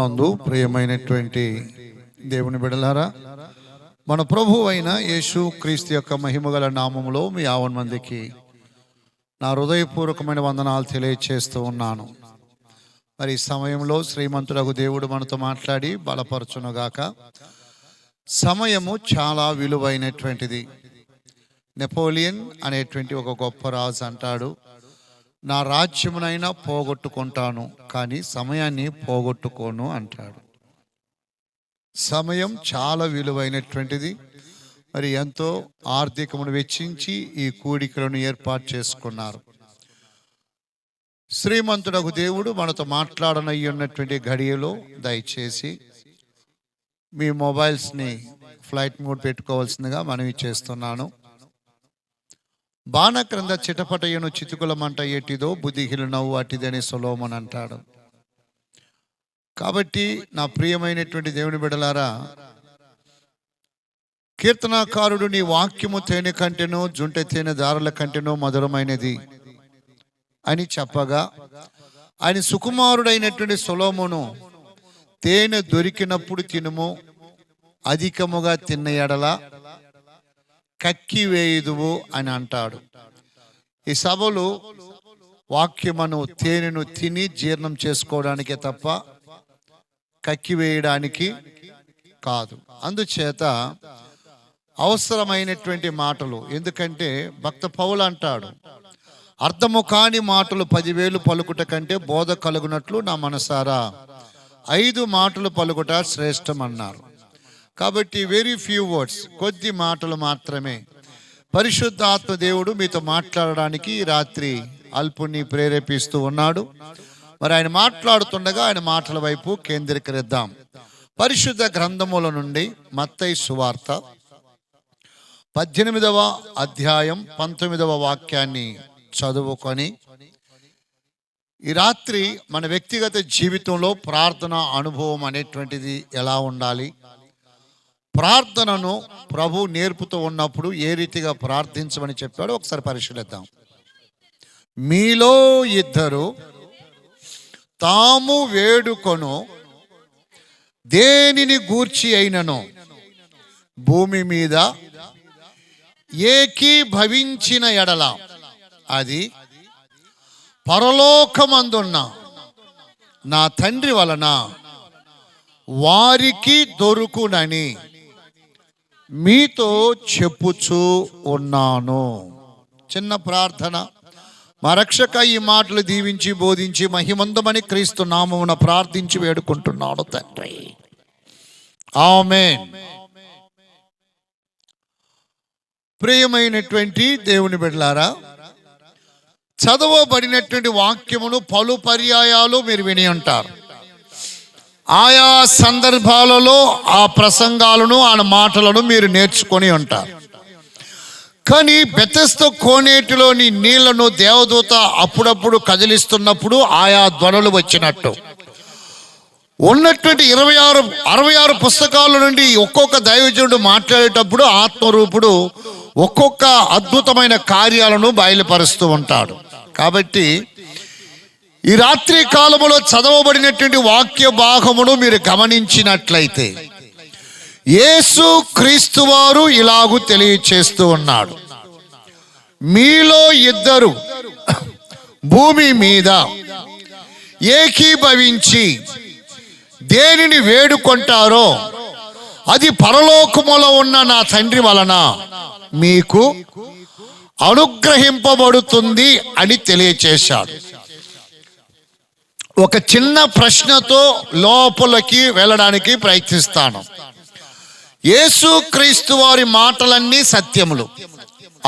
ప్రభువునందు ప్రియమైనటువంటి దేవుని బిడ్డలారా, మన ప్రభువు అయిన యేసు క్రీస్తు యొక్క మహిమగల నామములో మీ 50 మందికి నా హృదయపూర్వకమైన వందనాలు తెలియచేస్తూ ఉన్నాను. మరి ఈ సమయంలో శ్రీమంతుడగు దేవుడు మనతో మాట్లాడి బలపరచునుగాక. సమయము చాలా విలువైనటువంటిది. నెపోలియన్ అనేటువంటి ఒక గొప్ప రాజు అంటాడు, నా రాజ్యమునైనా పోగొట్టుకుంటాను కానీ సమయాన్ని పోగొట్టుకోను అంటాడు. సమయం చాలా విలువైనటువంటిది. మరి ఎంతో ఆర్థికమును వెచ్చించి ఈ కూడికలను ఏర్పాటు చేసుకున్నారు. శ్రీమంతుడకు దేవుడు మనతో మాట్లాడనయ్యున్నటువంటి ఘడియలో దయచేసి మీ మొబైల్స్ని ఫ్లైట్ మోడ్ పెట్టుకోవాల్సిందిగా మనవి చేస్తున్నాను. బాణ క్రింద చిటపటయ్యను చితుకుల మంట ఎట్టిదో బుద్ధిహీన నవ్వు అట్టిదని సొలొమోను అంటాడు. కాబట్టి నా ప్రియమైనటువంటి దేవుని బిడ్డలారా, కీర్తనాకారుడు నీ వాక్యము తేనె కంటెనో జుంటె తేనె దారుల కంటెనో మధురమైనది అని చెప్పగా, ఆయన సుకుమారుడైనటువంటి సొలొమోను తేనె దొరికినప్పుడు తినుము, అధికముగా తిన్న ఎడల కక్కి వేయుదువు అని అంటాడు. ఈ సభలు వాక్యమును తేనెను తిని జీర్ణం చేసుకోవడానికే తప్ప కక్కి వేయడానికి కాదు. అందుచేత అవసరమైనటువంటి మాటలు, ఎందుకంటే భక్త పౌలు అంటాడు, అర్థము కాని మాటలు 10,000 పలుకుట కంటే బోధ కలుగునట్లు నా మనసారా 5 మాటలు పలుకుట శ్రేష్టం అన్నారు. కాబట్టి వెరీ ఫ్యూ వర్డ్స్, కొద్ది మాటలు మాత్రమే. పరిశుద్ధాత్మ దేవుడు మీతో మాట్లాడడానికి రాత్రి అల్పుని ప్రేరేపిస్తూ ఉన్నాడు. మరి ఆయన మాట్లాడుతుండగా ఆయన మాటల వైపు కేంద్రీకరిద్దాం. పరిశుద్ధ గ్రంథముల నుండి మత్తయి సువార్త 18వ అధ్యాయం 19వ వాక్యాన్ని చదువుకొని, ఈ రాత్రి మన వ్యక్తిగత జీవితంలో ప్రార్థన అనుభవం అనేటువంటిది ఎలా ఉండాలి, ప్రార్థనను ప్రభు నేర్పుతూ ఉన్నప్పుడు ఏ రీతిగా ప్రార్థించమని చెప్పాడో ఒకసారి పరిశీలిద్దాం. మీలో ఇద్దరు తాము వేడుకొను దేనిని గూర్చి అయినను భూమి మీద ఏకీభవించిన ఎడల అది పరలోకమందున్న నా తండ్రి వలన వారికి దొరుకునని మీతో చెప్పుచూ ఉన్నాను. చిన్న ప్రార్థన. మా రక్షక ఈ మాటలు దీవించి బోధించి మహిమందమని క్రీస్తు నామమున ప్రార్థించి వేడుకుంటున్నాడు తండ్రి, ఆమేన్. ప్రియమైనటువంటి దేవుని బిడ్డలారా, చదవబడినటువంటి వాక్యమును పలు పర్యాయాలు మీరు విని ఉంటారు. ఆయా సందర్భాలలో ఆ ప్రసంగాలను ఆ మాటలను మీరు నేర్చుకొని ఉంటారు. కానీ బెతెస్దా కోనేటిలోని నీళ్లను దేవదూత అప్పుడప్పుడు కదిలిస్తున్నప్పుడు ఆయా ధ్వనులు వచ్చినట్టు ఉన్నటువంటి 66 పుస్తకాల నుండి ఒక్కొక్క దైవజనుడు మాట్లాడేటప్పుడు ఆత్మరూపుడు ఒక్కొక్క అద్భుతమైన కార్యాలను బయలుపరుస్తూ ఉంటాడు. కాబట్టి ఈ రాత్రి కాలములో చదవబడినటువంటి వాక్య భాగమును మీరు గమనించినట్లయితే యేసు క్రీస్తు వారు ఇలాగూ తెలియచేస్తూ ఉన్నాడు, మీలో ఇద్దరు భూమి మీద ఏకీభవించి దేనిని వేడుకుంటారో అది పరలోకములో ఉన్న నా తండ్రి వలన మీకు అనుగ్రహింపబడుతుంది అని తెలియచేశాడు. ఒక చిన్న ప్రశ్నతో లోపలికి వెళ్ళడానికి ప్రయత్నిస్తాను. యేసు క్రీస్తు వారి మాటలన్నీ సత్యములు,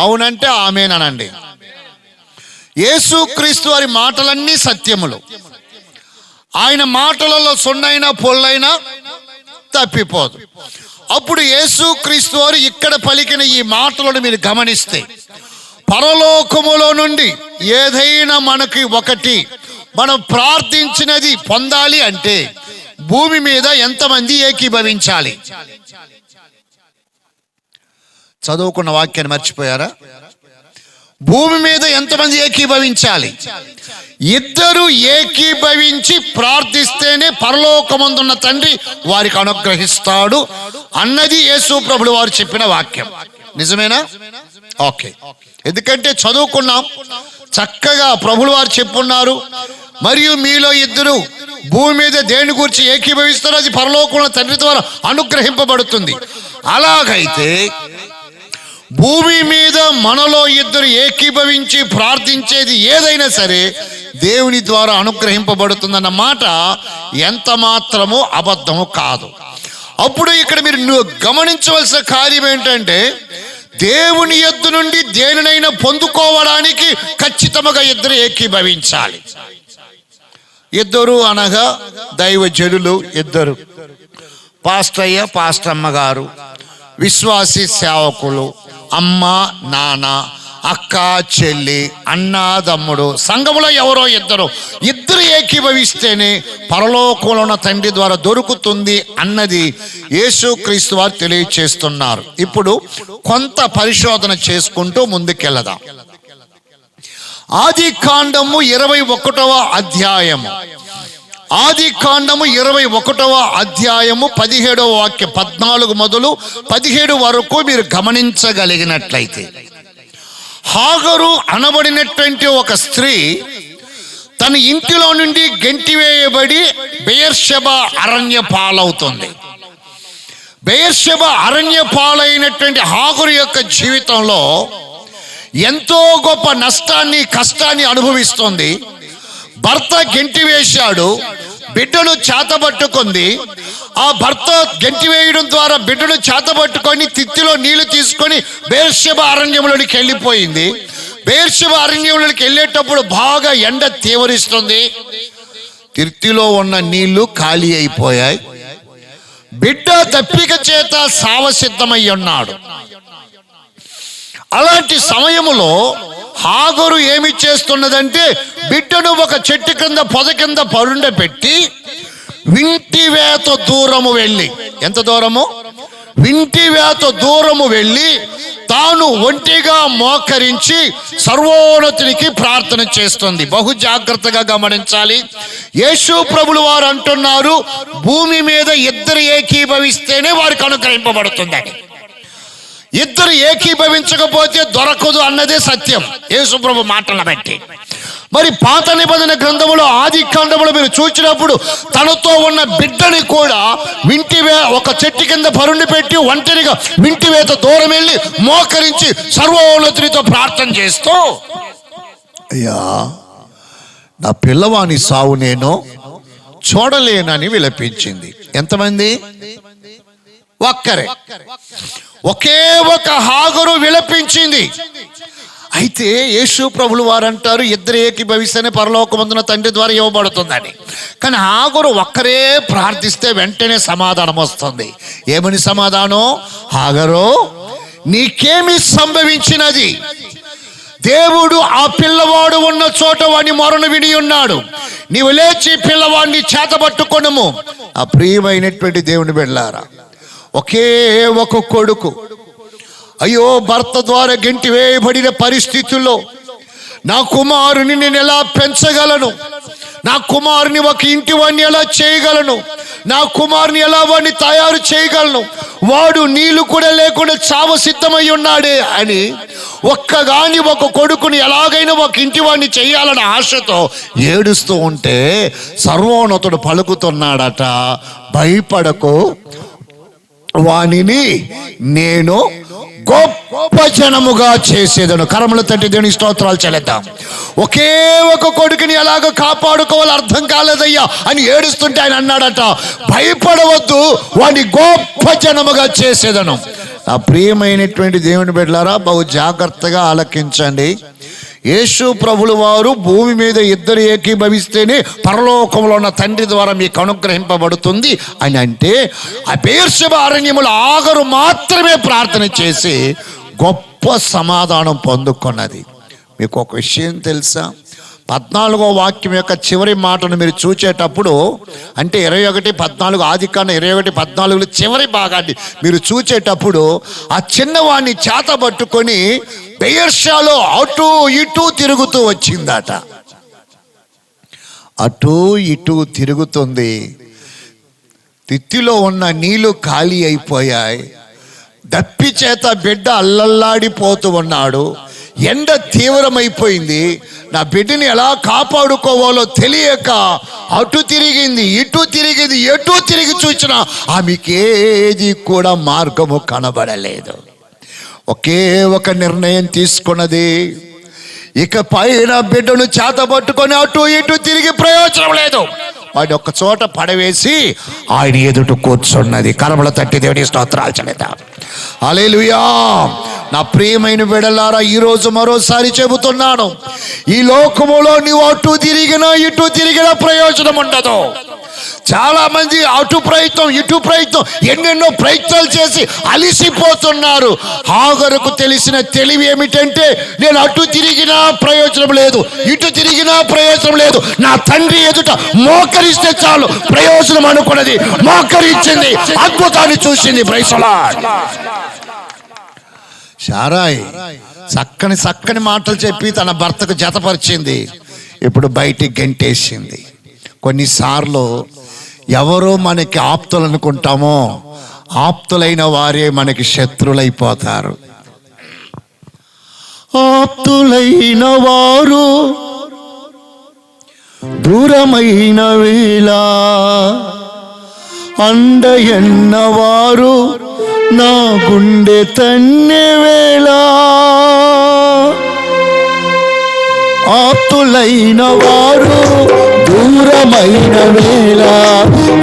అవునంటే ఆమేన్ అనండి. యేసు క్రీస్తు వారి మాటలన్నీ సత్యములు. ఆయన మాటలలో సున్నైనా పొల్లైనా తప్పిపోదు. అప్పుడు యేసు క్రీస్తు వారు ఇక్కడ పలికిన ఈ మాటలను మీరు గమనిస్తే, పరలోకములో నుండి ఏదైనా మనకి ఒకటి మనం ప్రార్థించినది పొందాలి అంటే భూమి మీద ఎంతమంది ఏకీభవించాలి? చదువుకున్న వాక్యాన్ని మర్చిపోయారా? భూమి మీద ఎంతమంది ఏకీభవించాలి? ఇద్దరు ఏకీభవించి ప్రార్థిస్తేనే పరలోకమందున్న తండ్రి వారికి అనుగ్రహిస్తాడు అన్నది యేసు ప్రభులు వారు చెప్పిన వాక్యం. నిజమేనా? ఓకే. ఎందుకంటే చదువుకున్నాం, చక్కగా ప్రభులు వారు చెప్పున్నారు. మరియు మీలో ఇద్దరు భూమి మీద దేని గురించి ఏకీభవిస్తారో అది పరలోకంలో తండ్రి ద్వారా అనుగ్రహింపబడుతుంది. అలాగైతే భూమి మీద మనలో ఇద్దరు ఏకీభవించి ప్రార్థించేది ఏదైనా సరే దేవుని ద్వారా అనుగ్రహింపబడుతుందన్న మాట ఎంత మాత్రమూ అబద్ధము కాదు. అప్పుడు ఇక్కడ మీరు గమనించవలసిన కార్యం ఏంటంటే, దేవుని యొద్ద నుండి దేనినైనా పొందుకోవడానికి ఖచ్చితంగా ఇద్దరు ఏకీభవించాలి. ఇద్దరు అనగా దైవజనులు ఇద్దరు, పాస్టయ్య పాస్టమ్మ గారు, విశ్వాసి సేవకులు, అమ్మ నాన్న, అక్క చెల్లి, అన్నాదమ్ముడు, సంఘములో ఎవరో ఇద్దరు ఏకీభవిస్తేనే పరలోకంలో ఉన్న తండ్రి ద్వారా దొరుకుతుంది అన్నది యేసుక్రీస్తు వారు తెలియచేస్తున్నారు. ఇప్పుడు కొంత పరిశోధన చేసుకుంటూ ముందుకెళ్దాం. ఆదికాండము 21వ అధ్యాయము, ఆదికాండము 21వ అధ్యాయము 17వ వాక్యం 14 మొదలు 17 వరకు మీరు గమనించగలిగినట్లయితే, హాగరు అనబడినటువంటి ఒక స్త్రీ తన ఇంటిలో నుండి గెంటివేయబడి బెయేర్షెబా అరణ్య పాలవుతుంది. బెయేర్షెబా అరణ్య పాలైనటువంటి హాగరు యొక్క జీవితంలో ఎంతో గొప్ప నష్టాన్ని కష్టాన్ని అనుభవిస్తుంది. భర్త గెంటివేశాడు, బిడ్డను చేతబట్టుకుంది. ఆ భర్త గెంటివేయడం ద్వారా బిడ్డను చేతబట్టుకొని తిత్తిలో నీళ్లు తీసుకొని బెయేర్షెబా అరణ్యంలోనికి వెళ్ళిపోయింది. బెయేర్షెబా అరణ్యంలోనికి వెళ్ళేటప్పుడు బాగా ఎండ తీవ్రిస్తుంది. తిత్తిలో ఉన్న నీళ్లు ఖాళీ అయిపోయాయి. బిడ్డ దప్పిక చేత సావసిద్ధమై ఉన్నాడు. అలాంటి సమయములో హాగరు ఏమి చేస్తున్నదంటే, బిడ్డను ఒక చెట్టు కింద పొద కింద పరుండబెట్టి వింటివేత దూరము వెళ్ళి, ఎంత దూరము? వింటివేత దూరము వెళ్ళి తాను ఒంటిగా మోకరించి సర్వోన్నతునికి ప్రార్థన చేస్తుంది. బహు జాగ్రత్తగా గమనించాలి. యేసు ప్రభులు వారు అంటున్నారు, భూమి మీద ఇద్దరు ఏకీభవిస్తేనే వారికి అనుగ్రహింపబడుతుందని. ఇద్దరు ఏకీభవించకపోతే దొరకదు అన్నదే సత్యం యేసు ప్రభు మాటలను బట్టి. మరి పాత నిబంధన గ్రంథములో ఆదికాండములో మీరు చూసినప్పుడు తనతో ఉన్న బిడ్డని కూడా ఒక చెట్టు కింద పరుండి పెట్టి ఒంటరిగా వింటివేత దూరం వెళ్ళి మోకరించి సర్వోన్నతునితో ప్రార్థన చేస్తూ, అయ్యా నా పిల్లవాని సావు నేను చూడలేనని విలపించింది. ఎంతమంది? ఒక్కరే, ఒకే ఒక హాగరు విలపించింది. అయితే యేసు ప్రభులు వారు అంటారు, ఇద్దరు ఏకీభవిస్తేనే పరలోకమందున తండ్రి ద్వారా ఇవ్వబడుతుందని. కానీ హాగరు ఒక్కరే ప్రార్థిస్తే వెంటనే సమాధానం వస్తుంది. ఏమని సమాధానం? హాగరు, నీకేమి సంభవించినది? దేవుడు ఆ పిల్లవాడు ఉన్న చోట వాడిని మొరను విని ఉన్నాడు. నీవు లేచి పిల్లవాడిని చేతబట్టుకొనుము. ఆ ప్రియమైనటువంటి దేవుని బిడ్డలారా, ఒకే ఒక కొడుకు, అయ్యో భర్త ద్వారా గెంటి వేయబడిన పరిస్థితుల్లో నా కుమారుని నేను ఎలా పెంచగలను? నా కుమారుని ఒక ఇంటి వాడిని ఎలా చేయగలను? నా కుమారుని ఎలా వాడిని తయారు చేయగలను? వాడు నీళ్లు కూడా లేకుండా చావ సిద్ధమై ఉన్నాడే అని ఒక్కగాని ఒక కొడుకుని ఎలాగైనా ఒక ఇంటి వాడిని చేయాలన్న ఆశతో ఏడుస్తూ ఉంటే సర్వోన్నతుడు పలుకుతున్నాడట, భయపడకు, వానిని నేను గొప్ప జనముగా చేసేదను. కరముల తట్టి దేవుని స్తోత్రాలు చెల్లిద్దాం. ఒకే ఒక కొడుకుని ఎలాగ కాపాడుకోవాలో అర్థం కాలేదయ్యా అని ఏడుస్తుంటే ఆయన అన్నాడట, భయపడవద్దు, వాడిని గొప్ప జనముగా చేసేదను. నా ప్రియమైనటువంటి దేవుని బిడ్డలారా, బహు జాగ్రత్తగా ఆలకించండి. యేసు ప్రభులు వారు భూమి మీద ఇద్దరు ఏకీభవిస్తేనే పరలోకంలో ఉన్న తండ్రి ద్వారా మీకు అనుగ్రహింపబడుతుంది అని అంటే, ఆ బెయేర్షెబా అరణ్యములో హాగరు మాత్రమే ప్రార్థన చేసి గొప్ప సమాధానం పొందుకున్నది. మీకు ఒక విషయం తెలుసా? 14వ వాక్యం యొక్క చివరి మాటను మీరు చూచేటప్పుడు, అంటే 21:14, ఆదికాండం 21:14 చివరి భాగాన్ని మీరు చూచేటప్పుడు ఆ చిన్నవాడిని చేతబట్టుకొని బెయర్షాలో అటు ఇటు తిరుగుతూ వచ్చిందట. అటు ఇటు తిరుగుతుంది. తిత్తిలో ఉన్న నీళ్లు ఖాళీ అయిపోయాయి. దప్పి చేత బిడ్డ అల్లల్లాడిపోతూ ఉన్నాడు. ఎండ తీవ్రమైపోయింది. నా బిడ్డని ఎలా కాపాడుకోవాలో తెలియక అటు తిరిగింది, ఇటు తిరిగింది, ఎటు తిరిగి చూసినా ఆమెకేది కూడా మార్గము కనబడలేదు. ఒకే ఒక నిర్ణయం తీసుకున్నది, ఇక పైన బిడ్డను చేతబట్టుకొని అటు ఇటు తిరిగి ప్రయోజనం లేదు. వాడి ఒక్క చోట పడవేసి ఆయన ఎదుట కూర్చున్నది. కరముల తట్టి దేవుని స్తోత్రాలు చెల్లిద్దాం. హల్లెలూయా. నా ప్రియమైన బిడ్డలారా, ఈరోజు మరోసారి చెబుతున్నాను, ఈ లోకములో నీవు అటు తిరిగినా ఇటు తిరిగినా ప్రయోజనం ఉండదు. చాలా మంది అటు ప్రయత్నం ఇటు ప్రయత్నం ఎన్నెన్నో ప్రయత్నాలు చేసి అలిసిపోతున్నారు. హాగరుకు తెలిసిన తెలివి ఏమిటంటే, నేను అటు తిరిగినా ప్రయోజనం లేదు, ఇటు తిరిగినా ప్రయోజనం లేదు, నా తండ్రి ఎదుట మోకరిస్తే చాలు ప్రయోజనం అనుకున్నది. మోకరించింది, అద్భుతాన్ని చూసింది. Praise the lord. శారాయి చక్కని చక్కని మాటలు చెప్పి తన భర్తకు జతపరిచింది. ఇప్పుడు బయటికి గెంటేసింది. కొన్నిసార్లు ఎవరో మనకి ఆప్తులు అనుకుంటామో, ఆప్తులైన వారే మనకి శత్రులైపోతారు. ఆప్తులైన వారు దూరమైన వేళ, అండయన్న వారు నా గుండె తన్నే వేళ. ఆప్తులైన వారు దూరమైన వేళ,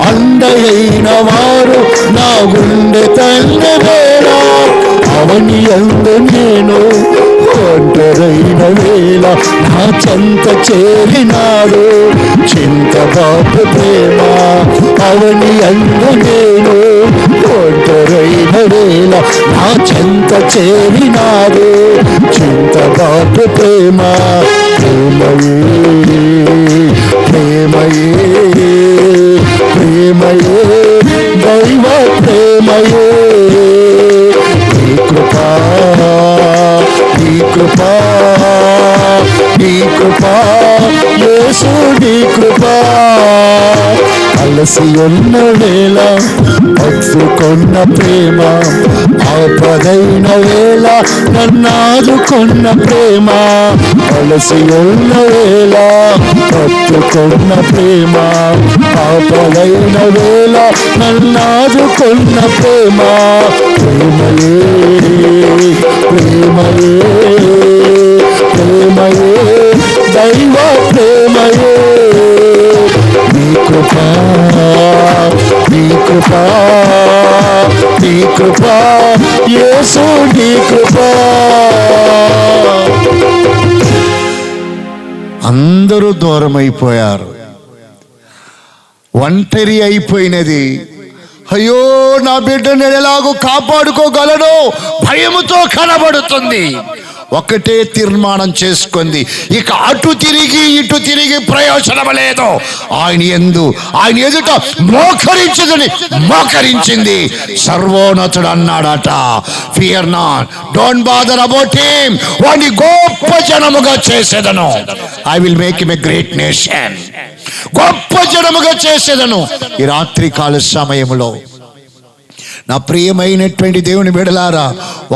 అండయైన వారు నా గుండె తన్నే వేళ. అవని యందు నేను ఒంటరైన వేళ, నా చెంత చేరినాడు చింతబాపు ప్రేమ. అవని యందు నేను ఒంటరైన వేళ, నా చెంత చేరినాడు చింతబాపు ప్రేమ. ప్రేమయే ప్రేమయే ప్రేమయే దైవ ప్రేమయే. నీ కృపా నీ కృపా నీ కృపా యేసు నీ కృపా. అలసి ఉన్న వేళ పట్టుకున్న ప్రేమ, ఆపదైన వేళ నన్నాదుకున్న ప్రేమ. అలసి ఉన్న వేళ పట్టుకున్న ప్రేమ, ఆపదైన వేళ నన్నాదుకున్న ప్రేమ. ప్రేమయే ప్రేమయే ప్రేమయే దైవ ప్రేమయే. నీ కృపా నీ కృపా నీ కృపా యేసు నీ కృపా. అందరూ దూరం అయిపోయారు, ఒంటరి అయిపోయినది. అయ్యో, నా బిడ్డను నేను ఎలాగో కాపాడుకోగలను భయముతో కనబడుతుంది. ఒకటే తీర్మానం చేసుకుంది, ఇక అటు తిరిగి ఇటు తిరిగి ప్రయోజనం లేదు. ఆయన ఎదుట మోకరించదని మోకరించింది. సర్వోన్నతుడు అన్నాడట, fear not, don't bother about him, వాడిని గొప్ప జనముగా చేసేదను. I will make him a great nation. గొప్ప జనముగా చేసేదను. ఈ రాత్రి కాల సమయంలో నా ప్రియమైనటువంటి దేవుని బిడ్డలారా,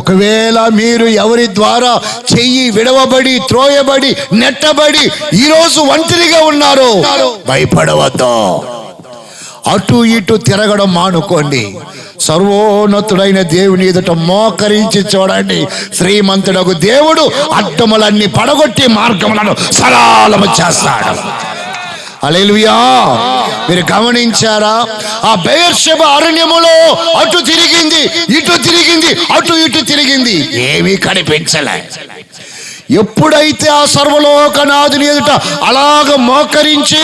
ఒకవేళ మీరు ఎవరి ద్వారా చెయ్యి విడవబడి త్రోయబడి నెట్టబడి ఈరోజు ఒంటరిగా ఉన్నారు, భయపడవద్దు. అటు ఇటు తిరగడం మానుకోండి. సర్వోన్నతుడైన దేవుని ఎదుట మోకరించి చూడండి. శ్రీమంతుడకు దేవుడు అడ్డములన్నీ పడగొట్టి మార్గములను సరళము చేస్తాడు. హల్లెలూయా. మీరు గమనించారా? ఆ బెయేర్షెబా అరణ్యములో అటు తిరిగింది, ఇటు తిరిగింది, అటు ఇటు తిరిగింది, ఏమీ కనిపించలే. ఎప్పుడైతే ఆ సర్వలోకనాథుని ఎదుట అలాగ మోకరించి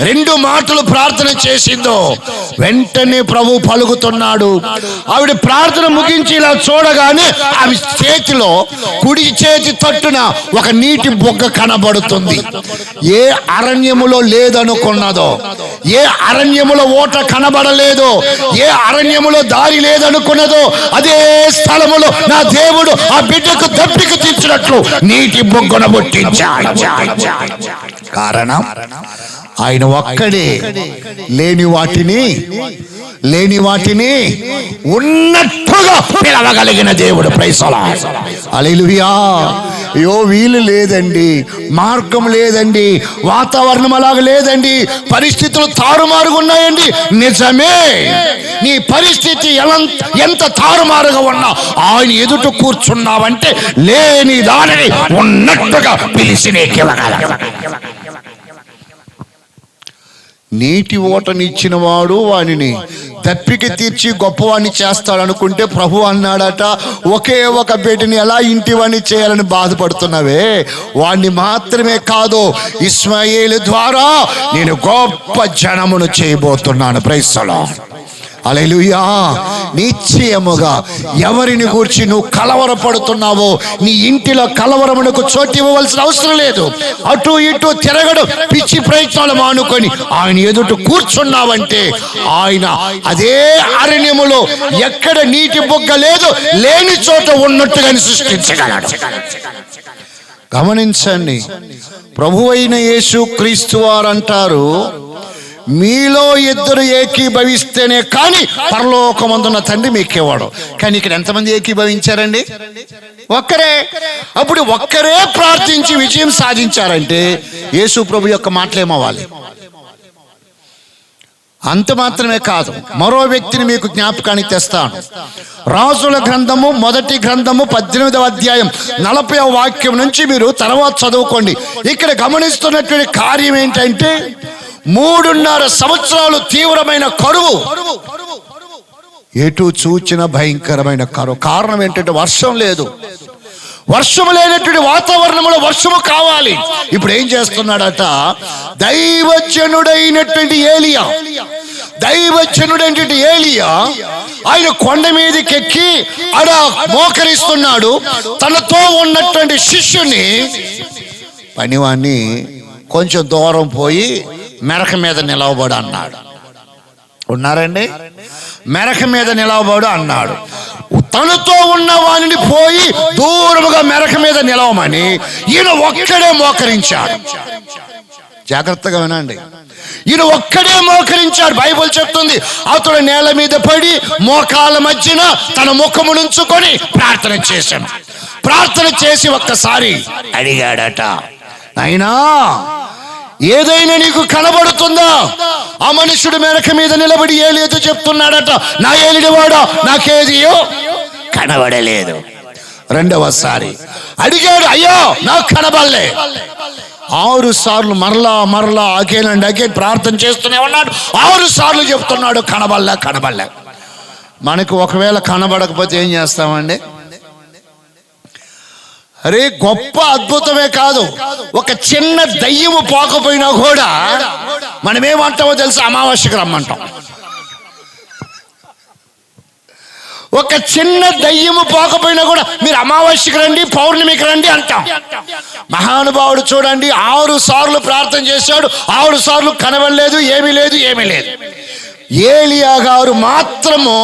2 మాటలు ప్రార్థన చేసిందో, వెంటనే ప్రభు పలుకుతున్నాడు. ఆవిడ ప్రార్థన ముగించి ఇలా చూడగానే ఆమె చేతిలో కుడి చేతి తట్టున ఒక నీటి బొగ్గ కనబడుతుంది. ఏ అరణ్యములో లేదనుకున్నదో, ఏ అరణ్యములో ఓట కనబడలేదో, ఏ అరణ్యములో దారి లేదనుకున్నదో, అదే స్థలములో నా దేవుడు ఆ బిడ్డకు దప్పిక పుట్టినట్లు నీటి బొగ్గన పుట్టించాడు. కారణం ఆయన ఒక్కడే లేని వాటిని ఉన్నట్టుగా పిలవగలిగిన దేవుడు. Praise the lord. హల్లెలూయా. అయ్యో వీలు లేదండి, మార్గం లేదండి, వాతావరణం అలాగ లేదండి, పరిస్థితులు తారుమారుగా ఉన్నాయండి. నిజమే, నీ పరిస్థితి ఎంత తారుమారుగా ఉన్నా ఆయన ఎదుట కూర్చున్నావంటే లేని దానిని ఉన్నట్టుగా పిలిచి నీకివ్వగలడు. నీటి ఓటనిచ్చిన వాడు వానిని దప్పిక తీర్చి గొప్పవాణ్ణి చేస్తాడనుకుంటే ప్రభు అన్నాడట, ఒకే ఒక బిడ్డని ఎలా ఇంటివాణ్ణి చేయాలని బాధపడుతున్నావే, వాణ్ణి మాత్రమే కాదు ఇశ్మాయేలు ద్వారా నేను గొప్ప జనమును చేయబోతున్నాను. Praise the lord. హల్లెలూయా. నిశ్చయముగా ఎవరిని గూర్చి నువ్వు కలవరపడుతున్నావో నీ ఇంటిలో కలవరమునకు చోటు ఇవ్వవలసిన అవసరం లేదు. అటు ఇటు తిరగడం, పిచ్చి ప్రయత్నాలు మానుకొని ఆయన ఎదుట కూర్చున్నావంటే ఆయన అదే అరణ్యములో ఎక్కడ నీటి బొగ్గ లేదు లేని చోట ఉన్నట్టుగా సృష్టించగలడు. గమనించండి, ప్రభువైన యేసు క్రీస్తు వారు అంటారు, మీలో ఇద్దరు ఏకీభవిస్తేనే కానీ పరలోకమందున్న తండ్రి మీకేవాడు. కానీ ఇక్కడ ఎంతమంది ఏకీభవించారండి? ఒక్కరే. అప్పుడు ఒక్కరే ప్రార్థించి విజయం సాధించారంటే యేసు ప్రభు యొక్క మాటలేమవ్వాలి? అంత మాత్రమే కాదు, మరో వ్యక్తిని మీకు జ్ఞాపకానికి తెస్తాను. రాజుల గ్రంథము 1వ గ్రంథము 18వ అధ్యాయం 40వ వాక్యం నుంచి మీరు తర్వాత చదువుకోండి. ఇక్కడ గమనిస్తున్నటువంటి కార్యం ఏంటంటే 3.5 సంవత్సరాలు తీవ్రమైన కరువు, ఎటు చూచిన భయంకరమైన కరువు. కారణం ఏంటంటే వర్షం లేదు. వర్షము లేనటువంటి వాతావరణంలో వర్షము కావాలి. ఇప్పుడు ఏం చేస్తున్నాడట, దైవజనుడైనటువంటి ఏలియా ఆయన కొండ మీదకి ఎక్కి అడ మోకరిస్తున్నాడు. తనతో ఉన్నటువంటి శిష్యుని పనివాణ్ణి కొంచెం దూరం పోయి మెరక మీద నిలవబడు అన్నాడు. ఉన్నారండి? మెరక మీద నిలవబడు అన్నాడు. తనతో ఉన్న వానిని పోయి దూరముగా మెరక మీద నిలవమని ఈయన ఒక్కడే మోకరించాడు. జాగ్రత్తగా వినండి, ఈయన ఒక్కడే మోకరించాడు. బైబిల్ చెప్తుంది, అతడు నేల మీద పడి మోకాల మధ్యన తన ముఖమునుంచుకొని ప్రార్థన చేశాను. ప్రార్థన చేసి ఒక్కసారి అడిగాడట, నాయనా ఏదైనా నీకు కనబడుతుందా? ఆ మనుషుడు మెరక మీద నిలబడి ఏలియాతో చెప్తున్నాడట, నా ఏలినవాడా నాకేదియో కనబడలేదు. రెండవసారి అడిగాడు, అయ్యో నాకు కనబడలే. 6 సార్లు మరలా అగైన్ ప్రార్థన చేస్తూనే ఉన్నాడు. 6 సార్లు చెప్తున్నాడు, కనబడలే. మనకు ఒకవేళ కనబడకపోతే ఏం చేస్తామండి? అరే గొప్ప అద్భుతమే కాదు, ఒక చిన్న దయ్యము పోకపోయినా కూడా మనం ఏమంటామో తెలుసా? అమావాస్యకు రమ్మంటాం. ఒక చిన్న దయ్యము పోకపోయినా కూడా మీరు అమావాస్యకు రండి, పౌర్ణమికి రండి అంటాం. మహానుభావుడు చూడండి, 6 సార్లు ప్రార్థన చేశాడు, 6 సార్లు కనబడలేదు, ఏమీ లేదు. ఏలియా గారు మాత్రము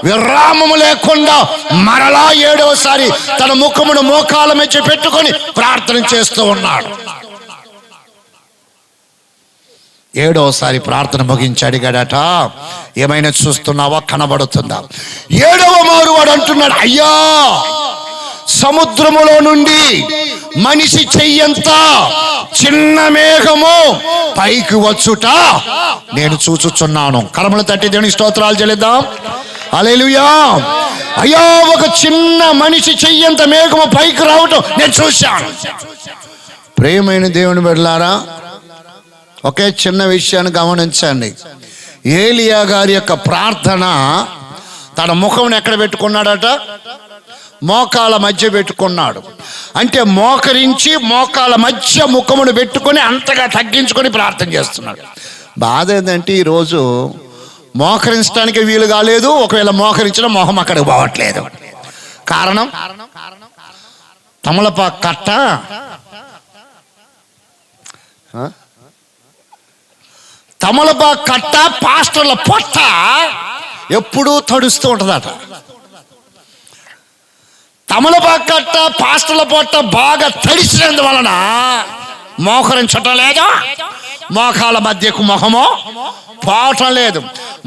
విరామము లేకుండా మరలా 7వసారి తన ముఖమును మోకాల మధ్య పెట్టుకొని ప్రార్థన చేస్తూ ఉన్నాడు. 7వసారి ప్రార్థన ముగించి అడిగాడట, ఏమైనా చూస్తున్నావా, కనబడుతుందా? 7వ మారు వాడు అంటున్నాడు, అయ్యా సముద్రములో నుండి మనిషి చెయ్యంత చిన్న మేఘము పైకి వచ్చుట నేను చూచుచున్నాను. కరములు తట్టి దేవుని స్తోత్రాలు చెల్లిద్దాం. హల్లెలూయా. అయ్యా ఒక చిన్న మనిషి చెయ్యంత మేఘము పైకి రావటం నేను చూశాను. ప్రియమైన దేవుని బిడ్డలారా, ఒకే చిన్న విషయాన్ని గమనించండి. ఏలియా గారి యొక్క ప్రార్థన తన ముఖం ఎక్కడ పెట్టుకున్నాడట? మోకాల మధ్య పెట్టుకున్నాడు. అంటే మోకరించి మోకాల మధ్య ముఖమును పెట్టుకొని అంతగా తగ్గించుకొని ప్రార్థన చేస్తున్నాడు. బాధ ఏంటంటే ఈరోజు మోకరించడానికి వీలు కాలేదు. ఒకవేళ మోకరించిన మొహం అక్కడికి పోవట్లేదు. కారణం తమలపాకు కట్ట పాస్టర్ల పొట్ట ఎప్పుడూ తడుస్తూ ఉంటుందట. తమలపాకు కట్ట పాస్టర్ల పొట్ట బాగా తడిసినందువలన మోకరించటం లేదు, మోకాల మధ్యకు మొహమో పోవటం లేదు.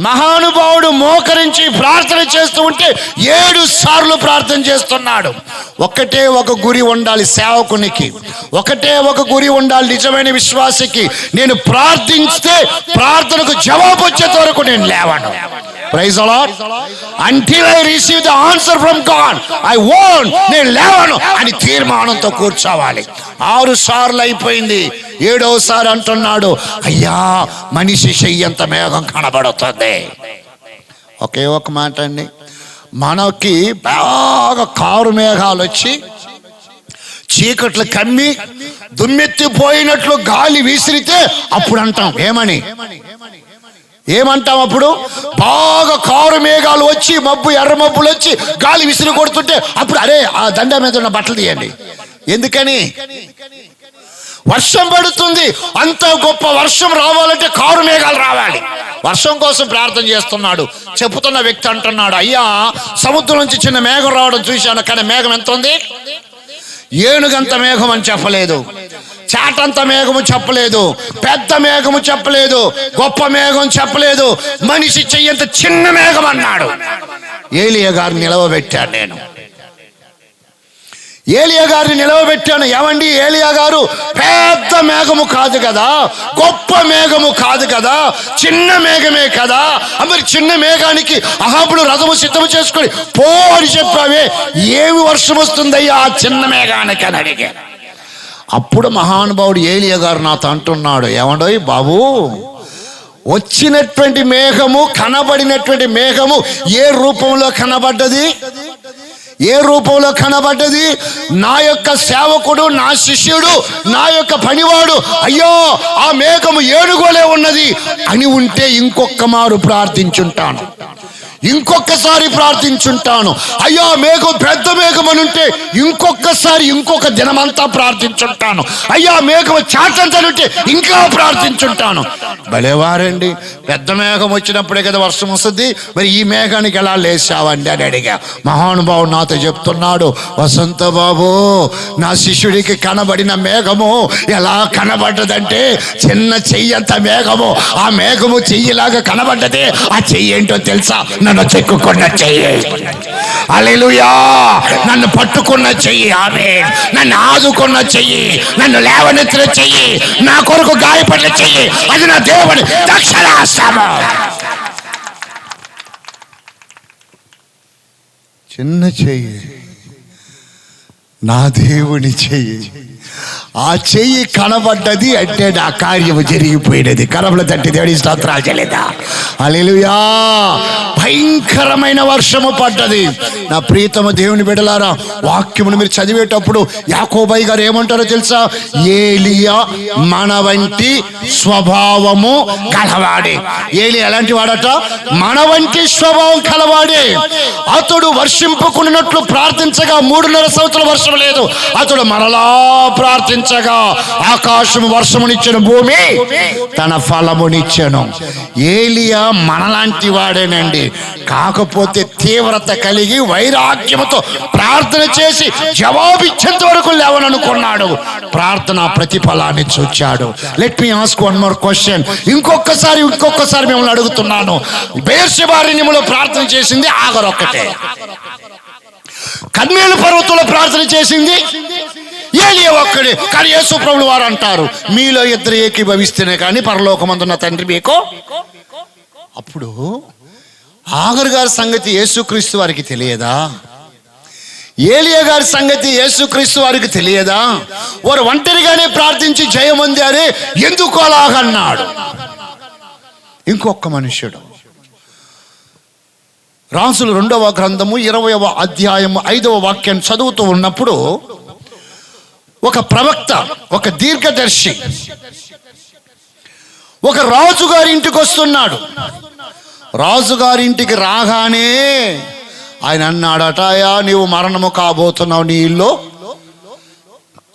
మహానుభావుడు మోకరించి ప్రార్థన చేస్తూ ఉంటే 7 సార్లు ప్రార్థన చేస్తున్నాడు. ఒకటే ఒక గురి ఉండాలి సేవకునికి, ఒకటే ఒక గురి ఉండాలి నిజమైన విశ్వాసికి. నేను ప్రార్థిస్తే ప్రార్థనకు జవాబు వచ్చేంత వరకు నేను లేవను. Praise the Lord. Until I receive the answer from God, I won't. నేను లేవను అని తీర్మానంతో కూర్చోవాలి. 6 సార్లు అయిపోయింది. 7వసారి అంటున్నాడు, అయ్యా మనిషి చెయ్యంత మేఘం కనబడుతుంది. ఒకే ఒక మాట అండి, మనకి బాగా కారు మేఘాలు వచ్చి చీకట్లు కమ్మి దుమ్మెత్తిపోయినట్లు గాలి విసిరితే అప్పుడు అంటాం ఏమంటాం అప్పుడు? బాగా కారు మేఘాలు వచ్చి ఎర్ర మబ్బులు వచ్చి గాలి విసిరి కొడుతుంటే అప్పుడు అరే ఆ దండ మీద ఉన్న బట్టలు తీయండి. ఎందుకని? వర్షం పడుతుంది. అంత గొప్ప వర్షం రావాలంటే కారు మేఘాలు రావాలి. వర్షం కోసం ప్రార్థన చేస్తున్నాడు. చెప్పుతున్న వ్యక్తి అంటున్నాడు, అయ్యా సముద్రం నుంచి చిన్న మేఘం రావడం చూశాను, కానీ మేఘం ఎంత ఉంది? ఏనుగంత మేఘం అని చెప్పలేదు, చాటంత మేఘము చెప్పలేదు, పెద్ద మేఘము చెప్పలేదు, గొప్ప మేఘం చెప్పలేదు, మనిషి చెయ్యంత చిన్న మేఘం అన్నాడు. ఏలియా గారిని నిలవబెట్టాను. ఏమండి, ఏలియా గారు పెద్ద మేఘము కాదు కదా, గొప్ప మేఘము కాదు కదా, చిన్న మేఘమే కదా. మరి చిన్న మేఘానికి అహాబుడు రథము సిద్ధము చేసుకొని పో అని చెప్పావే, ఏమి వర్షం వస్తుందయ్యా ఆ చిన్న మేఘానికి అని అడిగాను. అప్పుడు మహానుభావుడు ఏలియా గారు నాతో అంటున్నాడు, ఏమండోయ్ బాబు, వచ్చినటువంటి మేఘము కనబడినటువంటి మేఘము ఏ రూపంలో కనబడ్డది? నా యొక్క సేవకుడు, నా శిష్యుడు, నా యొక్క పనివాడు అయ్యో ఆ మేఘము ఏనుగోలే ఉన్నది అని ఉంటే ఇంకొక మారు ప్రార్థించుంటాను, ఇంకొకసారి ప్రార్థించుంటాను. అయ్యా మేఘం పెద్ద మేఘం అని ఉంటే ఇంకొకసారి ఇంకొక దినమంతా ప్రార్థించుంటాను. అయ్యా మేఘం చాటంతనుంటే ఇంకా ప్రార్థించుంటాను. భలేవారండి, పెద్ద మేఘం వచ్చినప్పుడే కదా వర్షం వస్తుంది, మరి ఈ మేఘానికి ఎలా లేచావండి అని అడిగా. మహానుభావుడు నాతో చెప్తున్నాడు, వసంత బాబు, నా శిష్యుడికి కనబడిన మేఘము ఎలా కనబడ్డదంటే చిన్న చెయ్యంత మేఘము. ఆ మేఘము చెయ్యిలాగా కనబడ్డదే. ఆ చెయ్యి ఏంటో తెలుసా? నన్ను చెక్కుకున్న చెయ్యి. హల్లెలూయా. నన్ను పట్టుకున్న చెయ్యి. ఆమేన్. నన్ను ఆదుకున్న చెయ్యి, నన్ను లేవనెత్తిన చెయ్యి, నా కొరకు గాయపడిన చెయ్యి, అది నా దేవుని దక్షిణాస్తము. చిన్న చెయ్యి, నా దేవుని చెయ్యి. ఆ చెయ్యి కనబడ్డది అంటే నా కార్యము జరిగిపోయినది. కరములు తట్టి దేవుడి స్తోత్రాలు చెల్లిద్దా. హల్లెలూయా. భయంకరమైన వర్షము పడ్డది. నా ప్రియతమ దేవుని బిడ్డలారా, వాక్యమును మీరు చదివేటప్పుడు యాకోబయ్య గారు ఏమంటారో తెలుసా? ఏలియా మన వంటి స్వభావము కలవాడే. ఏలియా ఎలాంటి వాడట? మన వంటి స్వభావం కలవాడే. అతడు వర్షింపుకున్నట్లు ప్రార్థించగా 3.5 సంవత్సరాల వర్షం లేదు. అతడు మరలా ప్రార్థించగా ఆకాశము వర్షమునిచ్చెను, భూమి తన ఫలమునిచ్చెను. ఏలియా మనలాంటి వాడేనండి. కాకపోతే తీవ్రత కలిగి వైరాగ్యముతో ప్రార్థన చేసి జవాబిచ్చేంత వరకు లేవననుకున్నాడు. ప్రార్థన ప్రతిఫలాన్ని చూచాడు. Let me ask one more question. ఇంకొకసారి మిమ్మల్ని అడుగుతున్నాను. బెయేర్షెబారీములో ప్రార్థన చేసింది ఆగర్ ఒక్కటే. కర్మేలు పర్వతంలో ప్రార్థన చేసింది ఏలియా ఒక్కడే. కానీ యేసు ప్రభువు వారు అంటారు, మీలో 2 ఏకీభవిస్తేనే కానీ పరలోకమందున్న తండ్రి మీకు. అప్పుడు ఆగర్ గారి సంగతి యేసుక్రీస్తు వారికి తెలియదా? ఏలియా గారి సంగతి యేసుక్రీస్తు వారికి తెలియదా? వారు ఒంటరిగానే ప్రార్థించి జయం పొందారే, ఎందుకు అలాగన్నాడు? ఇంకొక మనుష్యుడు, రాసులు 2వ గ్రంథము 20వ అధ్యాయము 5వ వాక్యాన్ని చదువుతూ ఉన్నప్పుడు ఒక ప్రవక్త, ఒక దీర్ఘదర్శి ఒక రాజుగారి ఇంటికి వస్తున్నాడు. రాజుగారింటికి రాగానే ఆయన అన్నాడట, అయ్యా నీవు మరణము కాబోతున్నావు, నీ ఇల్లు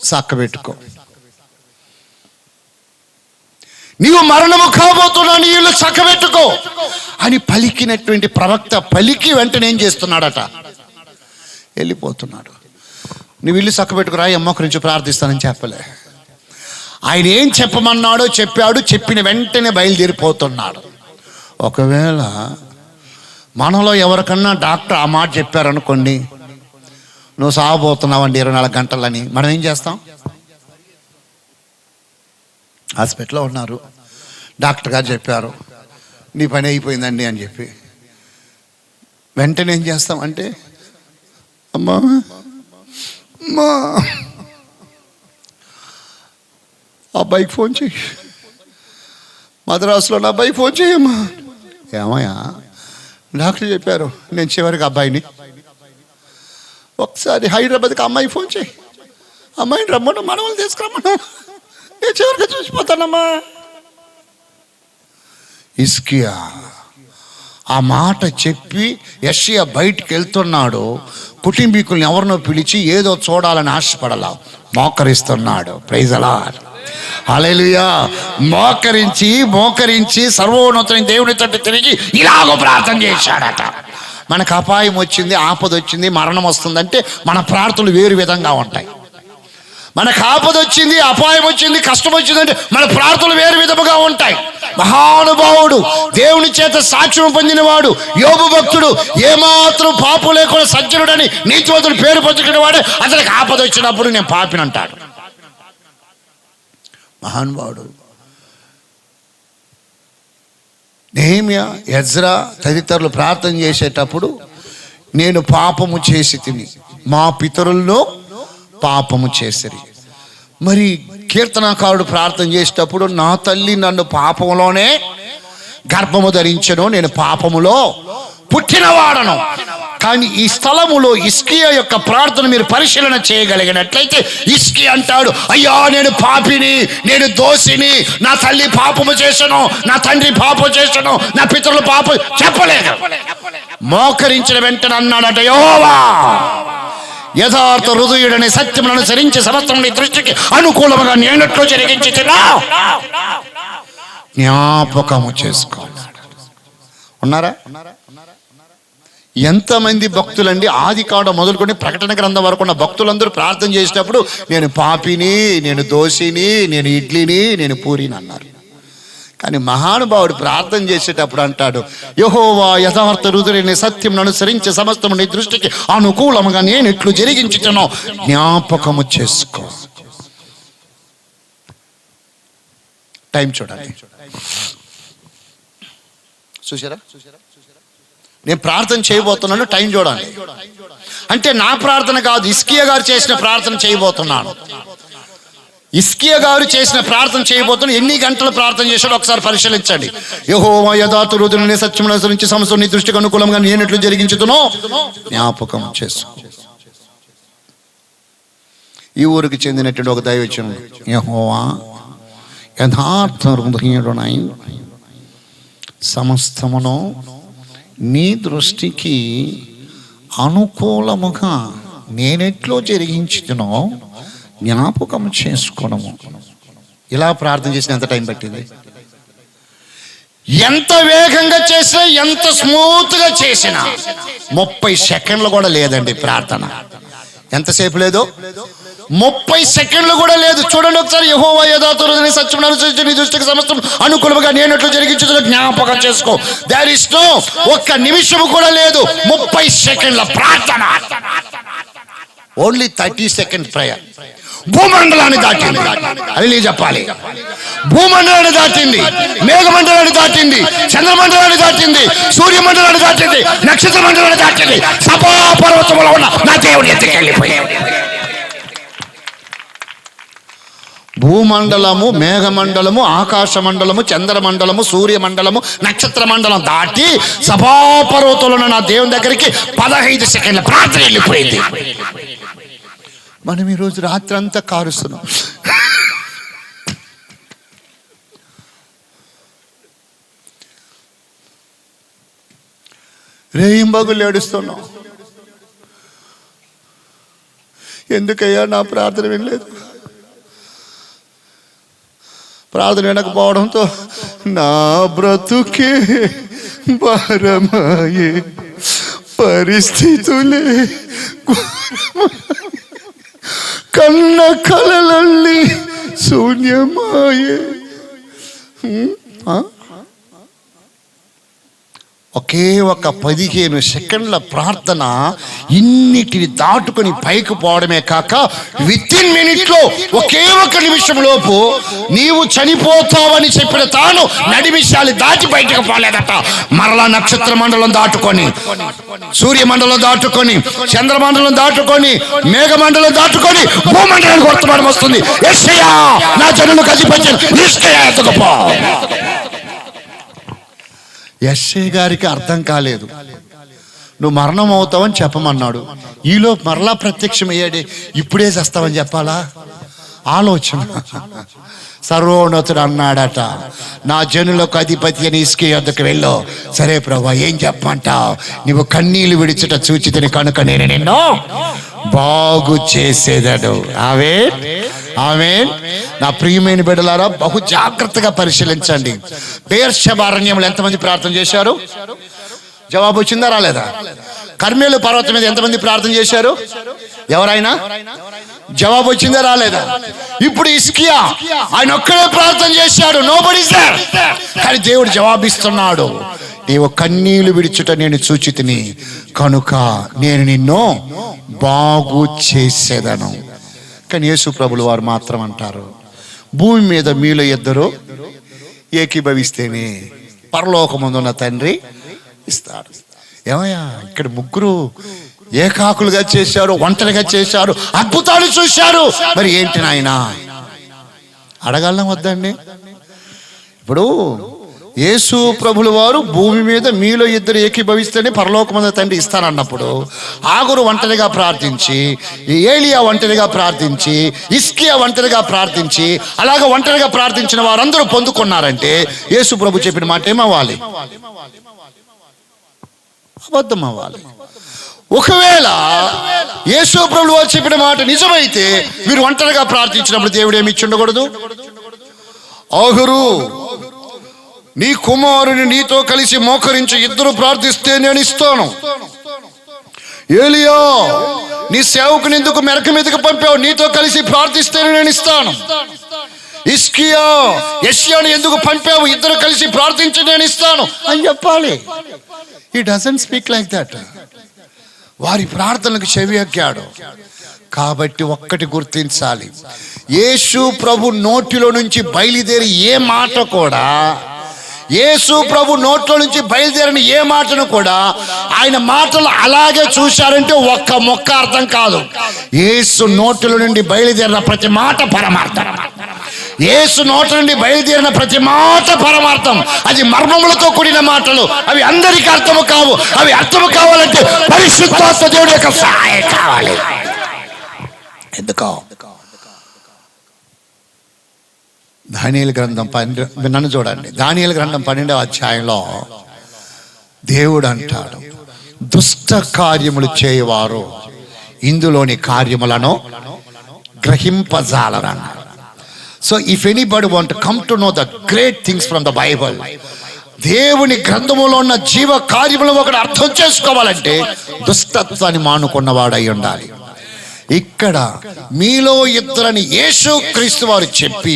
చక్కబెట్టుకో. నీవు మరణము కాబోతున్నావు, నీ ఇల్లు చక్కబెట్టుకో అని పలికినటువంటి ప్రవక్త పలికి వెంటనే ఏం చేస్తున్నాడట? వెళ్ళిపోతున్నాడు. నువ్వు ఇల్లు చక్కబెట్టుకురా మోకరించి ప్రార్థిస్తానని చెప్పలే. ఆయన ఏం చెప్పమన్నాడో చెప్పాడు, చెప్పిన వెంటనే బయలుదేరిపోతున్నాడు. ఒకవేళ మనలో ఎవరికన్నా డాక్టర్ ఆ మాట చెప్పారనుకోండి, నువ్వు సాగబోతున్నావండి 24 గంటలని, మనం ఏం చేస్తాం? హాస్పిటల్లో ఉన్నారు, డాక్టర్ గారు చెప్పారు నీ పని అయిపోయిందండి అని చెప్పి, వెంటనే ఏం చేస్తాం అంటే, అమ్మా అమ్మా అబ్బాయికి ఫోన్ చేయి, మద్రాసులో నా అబ్బాయికి ఫోన్ చేయమ్మా. ఏమయ్యా డాక్టర్ చెప్పారు, నేను చివరికి అబ్బాయిని ఒకసారి హైదరాబాద్కి అమ్మాయికి ఫోన్ చేయి, అమ్మాయిని రమ్మను, మనవలు తీసుకురమ్మను, నేను చివరికి చూసిపోతానమ్మా. హిజ్కియా ఆ మాట చెప్పి యెషయా బయటికి వెళ్తున్నాడు. కుటుంబీకుల్ని ఎవరినో పిలిచి ఏదో చూడాలని ఆశపడలా, మోకరిస్తున్నాడు. ప్రైజ్ ది లార్డ్, హల్లెలూయా. మోకరించి సర్వోన్నతుని దేవుని తట్టు తిరిగి ఇలాగో ప్రార్థన చేశాడట. మనకు అపాయం వచ్చింది, ఆపద వచ్చింది, మరణం వస్తుందంటే మన ప్రార్థనలు వేరు విధంగా ఉంటాయి. మనకు ఆపద వచ్చింది, అపాయం వచ్చింది, కష్టం వచ్చిందంటే మన ప్రార్థనలు వేరు విధముగా ఉంటాయి. మహానుభావుడు, దేవుని చేత సాక్ష్యం పొందినవాడు యోబు భక్తుడు, ఏమాత్రం పాపం లేకుండా సజ్జనుడని నీతివంతుడు పేరు పొందుకునే వాడు, అతనికి ఆపద వచ్చినప్పుడు నేను పాపిని అంటాడు. మహానుభావుడు. నెహెమ్యా, ఎజ్రా తదితరులు ప్రార్థన చేసేటప్పుడు నేను పాపము చేసి తిని మా పితరుల్లో పాపము చేసిరి. మరి కీర్తనకారుడు ప్రార్థన చేసేటప్పుడు నా తల్లి నన్ను పాపములోనే గర్భము ధరించెను, నేను పాపములో పుట్టినవాడను. కానీ ఈ స్థలములో హిజ్కియా యొక్క ప్రార్థన మీరు పరిశీలన చేయగలిగినట్లయితే హిజ్కియా అంటాడు, అయ్యా నేను పాపిని, నేను దోషిని, నా తల్లి పాపము చేసను, నా తండ్రి పాపం చేసను, నా పితరులు పాపం చెప్పలేదు. మోకరించిన వెంటనే అన్నాడట, యెహోవా యథార్థ హృదయుడని సత్యమును అనుసరించి సమస్తముని దృష్టికి అనుకూలముగా నేనట్లు జరిగించుచున్నా జ్ఞాపకము చేసుకోన్నాడు. ఉన్నారా? ఎంతమంది భక్తులండి, ఆది కాండం మొదలుకొని ప్రకటన గ్రంథం వరకు ఉన్న భక్తులందరూ ప్రార్థన చేసేటప్పుడు నేను పాపిని, నేను దోషిని, నేను ఇడ్లీని, నేను పూరిని అన్నారు. కానీ మహానుభావుడు ప్రార్థన చేసేటప్పుడు అంటాడు, యెహోవా యథార్థ హృదయుని సత్యమును అనుసరించి సమస్తము నీ దృష్టికి అనుకూలముగా నేను ఇట్లు జరిగించుచున్నాను జ్ఞాపకము చేసుకో. టైం చూడండి, చూసారా? నేను ప్రార్థన చేయబోతున్నాను, టైం చూడండి. అంటే నా ప్రార్థన కాదు, హిజ్కియా గారు చేసిన ప్రార్థన చేయబోతున్నాను. హిజ్కియా గారు చేసిన ప్రార్థన చేయబోతున్న ఎన్ని గంటలు ప్రార్థన చేశాడో ఒకసారి పరిశీలించండి. యెహోవా యథార్థ హృదయుని సత్యమును అనుసరించి సమస్తము నీ దృష్టికి అనుకూలంగా నేను ఎట్లు జరిగించుతునో జ్ఞాపకం చేసుకో. ఈ ఊరికి చెందినటువంటి ఒక దైవజనుడు, యెహోవా యథార్థ హృదయుడనై సమస్తమును నీ దృష్టికి అనుకూలముగా నేనెట్లో జరిగించుతునో జ్ఞాపకం చేసుకోవడము. ఇలా ప్రార్థన చేసిన ఎంత టైం పట్టింది? ఎంత వేగంగా చేసినా, ఎంత స్మూత్గా చేసినా 30 సెకండ్లు కూడా లేదండి ప్రార్థన. ఎంతసేపు లేదు? 30 సెకండ్లు కూడా లేదు. చూడండి ఒకసారి, యెహోవా యథార్థ హృదయుని సత్యమును అనుసరించి నీ దృష్టికి సమస్తం అనుకూలంగా నేనట్లు జరిగించుటకు జ్ఞాపకం చేసుకో. దేర్ ఇస్ నో, ఒక్క నిమిషం కూడా లేదు. 30 సెకండ్ల ప్రార్థన, ఓన్లీ 30 సెకండ్ ప్రేయర్. భూమండలాన్ని దాటింది, అది చెప్పాలి. భూమండలాన్ని దాటింది, మేఘమండలాన్ని దాటింది, చంద్రమండలాన్ని దాటింది, సూర్యమండలాన్ని దాటింది, నక్షత్ర మండలాన్ని దాటింది, సభా పర్వతంలో ఉన్న నా దేవుని ఎత్తుకెళ్ళిపోయింది. భూమండలము, మేఘమండలము, ఆకాశ మండలము, చంద్రమండలము, సూర్యమండలము, నక్షత్ర మండలం దాటి సభాపర్వతంలో నా దేవుని దగ్గరికి 15 సెకండ్ల ప్రార్థన వెళ్ళిపోయింది. మనం ఈరోజు రాత్రి అంతా కారుస్తున్నాం, రేయింబగులు ఏడుస్తున్నాం. ఎందుకయ్యా నా ప్రార్థన వినలేదు? ప్రార్థన వినకపోవడంతో నా బ్రతుకే భారమాయే, పరిస్థితులే కన్న కలలల్లి శూన్యమాయే. ఒకే ఒక 15 సెకండ్ల ప్రార్థన ఇన్నిటిని దాటుకొని పైకి పోవడమే కాక వితిన్ మినిట్లో ఒకే ఒక నిమిషం లోపు నీవు చనిపోతావని చెప్పిన తాను నడిమిషాలు దాటి బయటకు పోలేదట. మరలా నక్షత్ర మండలం దాటుకొని, సూర్యమండలం దాటుకొని, చంద్రమండలం దాటుకొని, మేఘమండలం దాటుకొని భూమండలానికి వర్తమానం వస్తుంది. యెషయా నా జనులకు అధిపత్యం నిష్కయా ఎత్తుకుపో. యెషయా గారికి అర్థం కాలేదు. నువ్వు మరణం అవుతావని చెప్పమన్నాడు. ఈలో మరలా ప్రత్యక్షమయ్యాడే, ఇప్పుడే చేస్తావని చెప్పాలా? ఆలోచన. సర్వోన్నతుడు అన్నాడట, నా జనులకు అధిపతి అని హిజ్కియా యొద్దకు వెళ్ళు. సరే ప్రభువా, ఏం చెప్పంటావు? నీవు కన్నీళ్లు విడిచుట చూచితిని కనుక నేను నిన్ను బాగు చేసేదను. ఆమేన్, ఆమేన్. నా ప్రియమైన బిడ్డలారా, బహు జాగ్రత్తగా పరిశీలించండి. బెయేర్షెబా అరణ్యంలో ఎంతమంది ప్రార్థన చేశారు? జవాబు వచ్చిందా రాలేదా? కర్మేలు పర్వతం మీద ఎంతమంది ప్రార్థన చేశారు? ఎవరైనా? జవాబు వచ్చిందా రాలేదా? ఇప్పుడు హిజ్కియా ఆయన ఒక్కడే ప్రార్థన చేశాడు, నోబడీ ఇస్ దేర్. కానీ దేవుడు జవాబిస్తున్నాడు, నీవు కన్నీళ్లు విడిచుట నేను చూచితిని కనుక నేను నిన్ను బాగు చేసేదను. కానీ యేసు ప్రభులు వారు మాత్రం అంటారు, భూమి మీద మీలో ఇద్దరు ఏకీభవిస్తేనే పరలోకమందున్న తండ్రి ఇస్తాడు. ఏమయ్యా, ఇక్కడ ముగ్గురు ఏకాకులుగా చేశారు, ఒంటరిగా చేశారు, అద్భుతాలు చూశారు. మరి ఏంటి నాయనా అడగలం వద్దండి? ఇప్పుడు యేసు ప్రభుల వారు భూమి మీద మీలో ఇద్దరు ఏకీభవిస్తేనే పరలోకమందు తండ్రి ఇస్తానన్నప్పుడు ఆగురు ఒంటరిగా ప్రార్థించి, ఏలియా ఒంటరిగా ప్రార్థించి, హిజ్కియా ఒంటరిగా ప్రార్థించి, అలాగ ఒంటరిగా ప్రార్థించిన వారందరూ పొందుకున్నారంటే యేసు ప్రభు చెప్పిన మాట ఏమవ్వాలి? అబద్ధం అవ్వాలి. ఒకవేళ యేసు ప్రభువు వారు చెప్పిన మాట నిజమైతే మీరు ఒంటరిగా ప్రార్థించినప్పుడు దేవుడు ఏమి ఇచ్చి ఉండకూడదు? ఆగురు నీ కుమారుని నీతో కలిసి మోకరించి ఇద్దరు ప్రార్థిస్తే నేను ఇస్తాను. ఏలియా నీ సేవకుని ఎందుకు మెరక మీదకి పంపావు? నీతో కలిసి ప్రార్థిస్తే నేను ఇస్తాను. హిజ్కియా యెషయాను ఎందుకు పంపావు? ఇద్దరు కలిసి ప్రార్థించి నేను ఇస్తాను అని చెప్పాలి. హి డజంట్ స్పీక్ లైక్ దట్. వారి ప్రార్థనలకు చెవి ఎక్కాడు. కాబట్టి ఒక్కటి గుర్తించాలి, యేసు ప్రభు నోటిలో నుంచి బయలుదేరి ఏ మాట కూడా, యేసు ప్రభు నోట్లో నుంచి బయలుదేరిన ఏ మాటను కూడా ఆయన మాటలు అలాగే చూశారంటే ఒక్క మొక్క అర్థం కాదు. యేసు నోటిలో నుండి బయలుదేరిన ప్రతి మాట పరమార్థం. యేసు నోటి నుండి బయలుదేరిన ప్రతి మాట పరమార్థం. అది మర్మములతో కూడిన మాటలు. అవి అందరికీ అర్థము కావు. అవి అర్థము కావాలంటే పరిశుద్ధాత్మ దేవుడి యొక్క సహాయం కావాలి. ఎందుకో దానియేలు గ్రంథం నన్ను చూడండి, దానియేలు గ్రంథం 12వ అధ్యాయంలో దేవుడు అంటాడు, దుష్ట కార్యములు చేయవారు ఇందులోని కార్యములను గ్రహింపజాలరన్నాడు. So if anybody want to come to know the great things from the Bible, దేవుని గ్రంథములో ఉన్న జీవ కార్యములను ఒకటి అర్థం చేసుకోవాలంటే దుష్టత్వాన్ని మానుకున్నవాడై ఉండాలి. ఇక్కడ మీలో ఇద్దరని యేసు క్రీస్తు వారు చెప్పి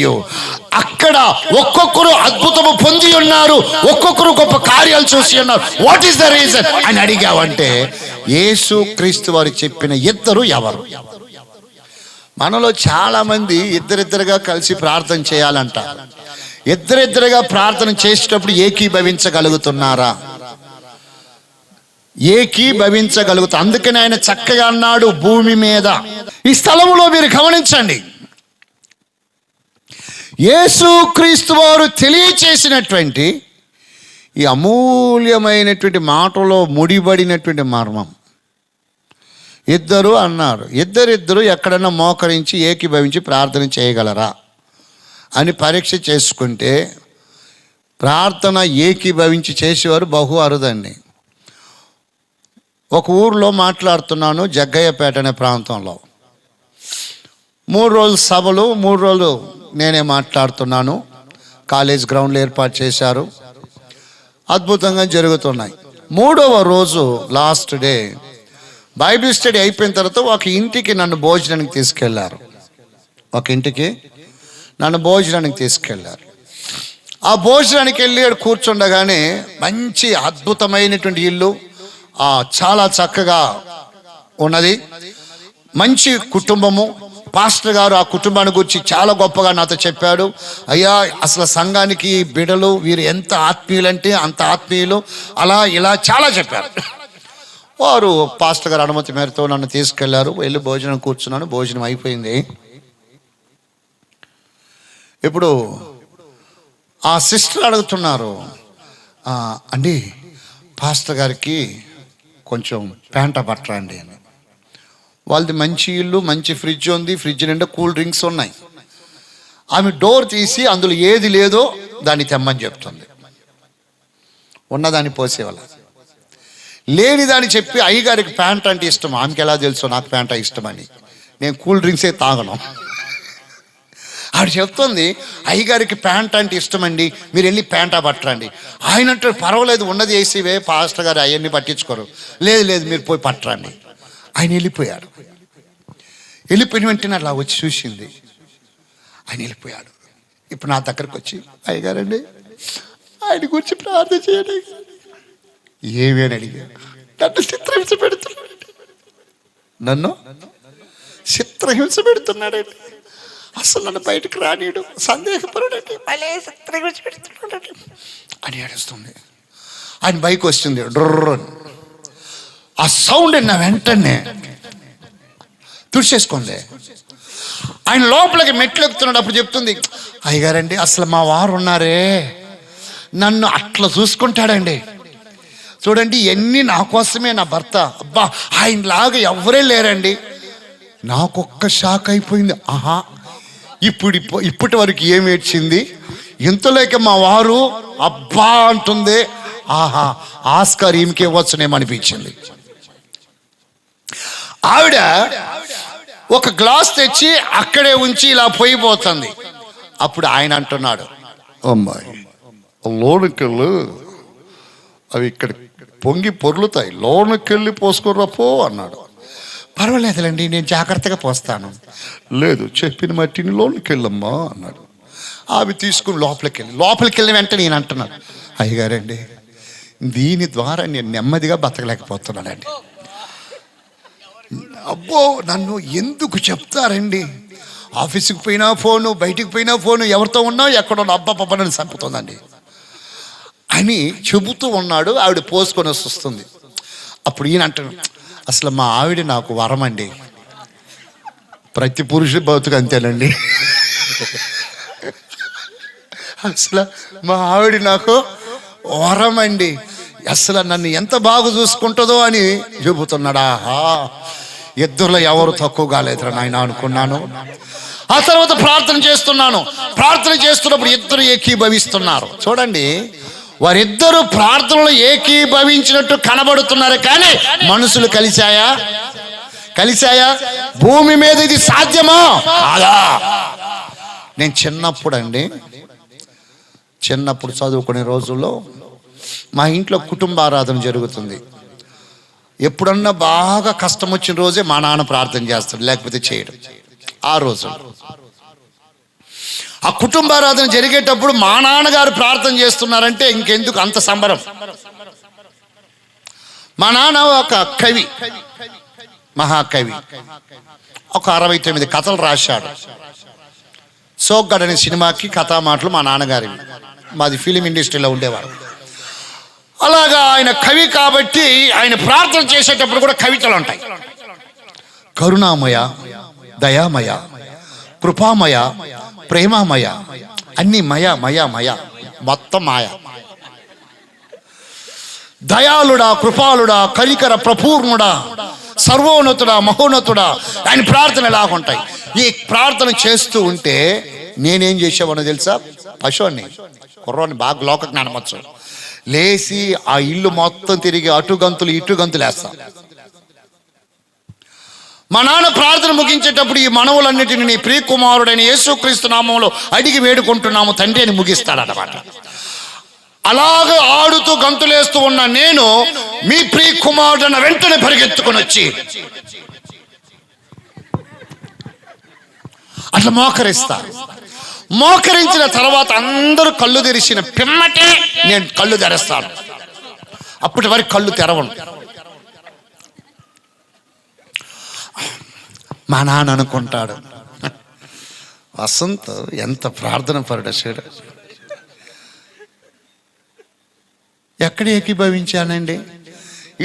అక్కడ ఒక్కొక్కరు అద్భుతము పొంది ఉన్నారు, ఒక్కొక్కరు గొప్ప కార్యాలు చూసి ఉన్నారు. వాట్ ఈస్ ద రీజన్ అని అడిగావంటే యేసు క్రీస్తు వారు చెప్పిన ఇద్దరు ఎవరు? మనలో చాలా మంది ఇద్దరిద్దరుగా కలిసి ప్రార్థన చేయాలంట. ఇద్దరిద్దరుగా ప్రార్థన చేసేటప్పుడు ఏకీభవించగలుగుతున్నారా? ఏకీభవించగలుగుతా. అందుకని ఆయన చక్కగా అన్నాడు, భూమి మీద ఈ స్థలములో మీరు గమనించండి, యేసు క్రీస్తు వారు తెలియచేసినటువంటి ఈ అమూల్యమైనటువంటి మాటలో ముడిబడినటువంటి మర్మం. ఇద్దరు అన్నారు, ఇద్దరిద్దరు ఎక్కడన్నా మోకరించి ఏకీభవించి ప్రార్థన చేయగలరా అని పరీక్ష చేసుకుంటే ప్రార్థన ఏకీభవించి చేసేవారు బహు అరుదండి. ఒక ఊర్లో మాట్లాడుతున్నాను, జగ్గయ్యపేట అనే ప్రాంతంలో 3 రోజులు సభలు, 3 రోజులు నేనే మాట్లాడుతున్నాను. కాలేజ్ గ్రౌండ్లో ఏర్పాటు చేశారు, అద్భుతంగా జరుగుతున్నాయి. 3వ రోజు లాస్ట్ డే బైబిల్ స్టడీ అయిపోయిన తర్వాత ఒక ఇంటికి నన్ను భోజనానికి తీసుకెళ్లారు. ఒక ఇంటికి నన్ను భోజనానికి తీసుకెళ్లారు. ఆ భోజనానికి వెళ్ళి కూర్చుండగానే మంచి అద్భుతమైనటువంటి ఇల్లు, చాలా చక్కగా ఉన్నది, మంచి కుటుంబము. పాస్టర్ గారు ఆ కుటుంబాన్ని గురించి చాలా గొప్పగా నాతో చెప్పాడు. అయ్యా, అసలు సంఘానికి బిడ్డలు వీరు ఎంత ఆత్మీయులంటే అంత ఆత్మీయులు, అలా ఇలా చాలా చెప్పారు. వారు పాస్టర్ గారు అనుమతి మేరతో నన్ను తీసుకెళ్లారు. వెళ్ళి భోజనం కూర్చున్నాను. భోజనం అయిపోయింది. ఇప్పుడు ఆ సిస్టర్ అడుగుతున్నారు, అండి పాస్టర్ గారికి కొంచెం ప్యాంట పట్టరండి అని. వాళ్ళది మంచి ఇల్లు, మంచి ఫ్రిడ్జ్ ఉంది, ఫ్రిడ్జ్ నిండా కూల్ డ్రింక్స్ ఉన్నాయి. ఆమె డోర్ తీసి అందులో ఏది లేదో దాన్ని తెమ్మని చెప్తుంది. ఉన్నదాన్ని పోసేవాళ్ళ, లేని దాన్ని చెప్పి అయ్యగారికి ప్యాంట్ అంటే ఇష్టం. ఆమెకి ఎలా తెలుసు నాకు ప్యాంట ఇష్టమని? నేను కూల్ డ్రింక్సే తాగను. ఆవిడ చెప్తుంది, అయ్యగారికి ప్యాంట్ అంటే ఇష్టమండి, మీరు వెళ్ళి ప్యాంటా పట్టరండి. ఆయన అంటే పర్వాలేదు, ఉన్నది వేసివే, పాస్టర్ గారు అవన్నీ పట్టించుకోరు. లేదు లేదు, మీరు పోయి పట్టరండి. ఆయన వెళ్ళిపోయాడు. వెళ్ళిపోయిన వెంటనే అలా వచ్చి చూసింది. ఆయన వెళ్ళిపోయాడు. ఇప్పుడు నా దగ్గరకు వచ్చి, అయ్యగారండి ఆయన గురించి ప్రార్థన చేయండి. ఏమీ అని అడిగా. నన్ను చిత్రహింస పెడుతున్నాడు, నన్ను చిత్రహింస పెడుతున్నాడండి. అసలు నన్ను బయటకు రానియడు, సందేహపరుడండి, మళ్ళీ చిత్రహింస పెడుతున్నాడండి అని ఏడుస్తుంది. ఆయన బైక్ వస్తుంది, డ్రర్. ఆ సౌండ్ నా వెంటనే తుడిచేసుకోండి. ఆయన లోపలికి మెట్లు ఎక్కుతున్నాడు. అప్పుడు చెప్తుంది, అయ్యగారండి అసలు మా వారు ఉన్నారే, నన్ను అట్లా చూసుకుంటాడండి. చూడండి ఎన్ని నా కోసమే, నా భర్త, అబ్బా ఆయనలాగా ఎవరే లేరండి. నాకొక్క షాక్ అయిపోయింది. ఆహా, ఇప్పటి వరకు ఏం ఏడ్చింది, ఇంతలోకి మా వారు అబ్బా అంటుంది. ఆహా, ఆస్కార్ ఈమెకే వచ్చనేమనిపించింది. ఆవిడ ఒక గ్లాస్ తెచ్చి అక్కడే ఉంచి ఇలా పోయిపోతుంది. అప్పుడు ఆయన అంటున్నాడు, అమ్మాయి లోనుకెళ్ళు, అవి ఇక్కడ పొంగి పొర్లుతాయి, లోనుకెళ్ళి పోసుకోరపో అన్నాడు. పర్వాలేదులేండి, నేను జాగ్రత్తగా పోస్తాను. లేదు, చెప్పిన మట్టిని లోనుకెళ్ళమ్మా అన్నాడు. అవి తీసుకుని లోపలికి వెళ్ళి వెంటనే నేను అంటున్నాను, అయ్యగారండి దీని ద్వారా నేను నెమ్మదిగా బతకలేకపోతున్నానండి. అబ్బో, నన్ను ఎందుకు చెప్తారండి? ఆఫీస్కి పోయినా ఫోను, బయటికి పోయినా ఫోను, ఎవరితో ఉన్నా ఎక్కడున్నా అబ్బా నన్ను చంపుతుందండి అని చెబుతూ ఉన్నాడు. ఆవిడ పోసుకొని వస్తుంది. అప్పుడు ఈయన అంటాడు, అసలు మా ఆవిడ నాకు వరం అండి. ప్రతి పురుషుడి బతుకు అంతేనండి. అసలు మా ఆవిడ నాకు వరం అండి, అసలు నన్ను ఎంత బాగా చూసుకుంటుందో అని చెబుతున్నాడా. ఇద్దరులో ఎవరు తక్కువ కాలేదురా నాయన అనుకున్నాను. ఆ తర్వాత ప్రార్థన చేస్తున్నాను. ప్రార్థన చేస్తున్నప్పుడు ఇద్దరు ఏకీభవిస్తున్నారు. చూడండి, వారిద్దరూ ప్రార్థనలో ఏకీభవించినట్టు కనబడుతున్నారు, కానీ మనసులు కలిశాయా? భూమి మీద ఇది సాధ్యమా? అలా నేను చిన్నప్పుడు చదువుకునే రోజుల్లో మా ఇంట్లో కుటుంబారాధన జరుగుతుంది. ఎప్పుడన్నా బాగా కష్టం వచ్చిన రోజే మా నాన్న ప్రార్థన చేస్తాడు, లేకపోతే చేయడు. ఆ రోజు ఆ కుటుంబారాధన జరిగేటప్పుడు మా నాన్నగారు ప్రార్థన చేస్తున్నారంటే ఇంకెందుకు అంత సంబరం. మా నాన్న ఒక కవి, మహాకవి, ఒక 69 కథలు రాశాడు. సోగ్గాడ్ అనే సినిమాకి కథామాటలు మా నాన్నగారివి. మాది ఫిలిం ఇండస్ట్రీలో ఉండేవారు. అలాగా ఆయన కవి కాబట్టి ఆయన ప్రార్థన చేసేటప్పుడు కూడా కవితలు ఉంటాయి. కరుణామయ, దయామయ, కృపామయ, ప్రేమామయ, అన్ని మయ మొత్తం మాయ. దయాళుడా, కృపాళుడా, కనికర ప్రపూర్ణుడా, సర్వోన్నతుడా, మహోన్నతుడా, ఆయన ప్రార్థన ఎలాగుంటాయి. ఈ ప్రార్థన చేస్తూ ఉంటే నేనేం చేసేవాడినో తెలుసా? పశువుని, కుర్రోని బాగా లోక జ్ఞానం వచ్చు, లేచి ఆ ఇల్లు మొత్తం తిరిగి అటు గంతులు ఇటు గంతులు వేస్తాం. మా నాన్న ప్రార్థన ముగించేటప్పుడు ఈ మనవులన్నిటిని నీ ప్రియ కుమారుడైన యేసుక్రీస్తు నామంలో అడిగి వేడుకుంటున్నాము తండ్రి అని ముగిస్తాడన్నమాట. అలాగ ఆడుతూ గంతులేస్తూ ఉన్న నేను మీ ప్రియ కుమారుడన్న వెంటనే పరిగెత్తుకొని వచ్చి అట్లా మోకరించిన తర్వాత అందరూ కళ్ళు తెరిచిన పిమ్మటే నేను కళ్ళు తెరుస్తాను. అప్పటి వరకు కళ్ళు తెరవను. మా నాన్న అనుకుంటాడు, వసంత్ ఎంత ప్రార్థన పరుడు. ఎక్కడ ఏకీభవించానండి?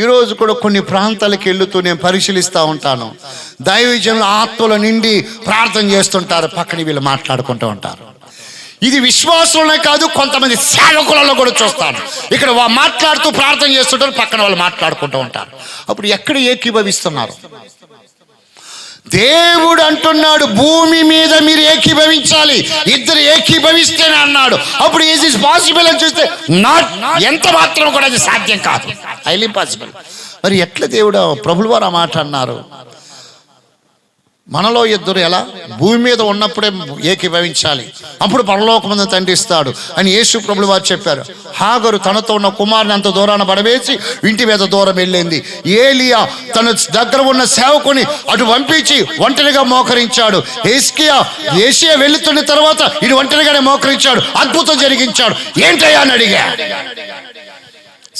ఈరోజు కూడా కొన్ని ప్రాంతాలకు వెళ్తూ నేను పరిశీలిస్తూ ఉంటాను. దైవజనులు ఆత్మల నిండి ప్రార్థన చేస్తుంటారు, పక్కన వీళ్ళు మాట్లాడుకుంటూ ఉంటారు. ఇది విశ్వాసంలోనే కాదు, కొంతమంది సేవకులలో కూడా చూస్తాను. ఇక్కడ మాట్లాడుతూ ప్రార్థన చేస్తుంటారు, పక్కన వాళ్ళు మాట్లాడుకుంటూ ఉంటారు. అప్పుడు ఎక్కడ ఏకీభవిస్తున్నారు? దేవుడు అంటున్నాడు, భూమి మీద మీరు ఏకీభవించాలి, ఇద్దరు ఏకీభవిస్తేనే అన్నాడు. అప్పుడు ఈజ్ ఇస్ పాసిబుల్ అని చూస్తే నాట్, ఎంత మాత్రం కూడా అది సాధ్యం కాదు, హైలీ ఇంపాసిబుల్. మరి ఎట్లా దేవుడు ప్రభులు వారు ఆ మాట అన్నారు? మనలో ఇద్దరు ఎలా భూమి మీద ఉన్నప్పుడే ఏకీభవించాలి, అప్పుడు పరలోకమందు తండ్రి ఇస్తాడు అని యేసు ప్రభులు వారు చెప్పారు. హాగరు తనతో ఉన్న కుమారుని అంత దూరాన పడవేసి ఇంటి మీద దూరం వెళ్ళింది. ఏలియా తన దగ్గర ఉన్న సేవకుని అటు పంపించి ఒంటరిగా మోకరించాడు. ఏషియా వెళ్తున్న తర్వాత ఇటు ఒంటరిగానే మోకరించాడు, అద్భుతం జరిగించాడు. ఏంటయ్యా అని అడిగా.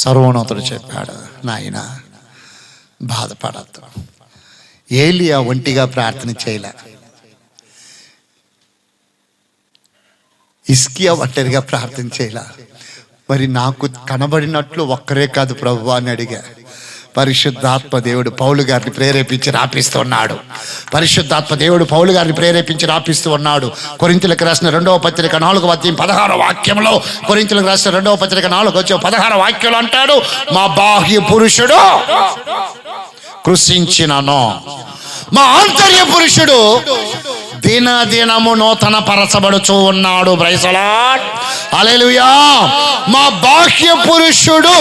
సర్వోన్నతుడు చెప్పాడు, నాయన బాధపడద్దు, ఏలియా ఒంటిగా ప్రార్థన చేయలే, హిజ్కియా ఒంటరిగా ప్రార్థన చేయలే, మరి నాకు కనబడినట్లు ఒక్కరే కాదు ప్రభువా అని అడిగా. పరిశుద్ధాత్మ దేవుడు పౌలు గారిని ప్రేరేపించి రాపిస్తూ ఉన్నాడు. పరిశుద్ధాత్మ దేవుడు పౌలు గారిని ప్రేరేపించి రాపిస్తూ ఉన్నాడు. కొరింథీయులకు రాసిన 2వ పత్రిక 4వ అధ్యాయం 16వ వాక్యంలో, కొరింథీయులకు రాసిన 2వ పత్రిక 4వ వాక్యంలో అంటాడు, మా బాహ్య పురుషుడు కృషించినను, మా ఆంతర్య పురుషుడు దినదినము నూతన పరచబడుచూ ఉన్నాడు. ప్రైజ్ ది లార్డ్, హల్లెలూయా. మా బాహ్య పురుషుడు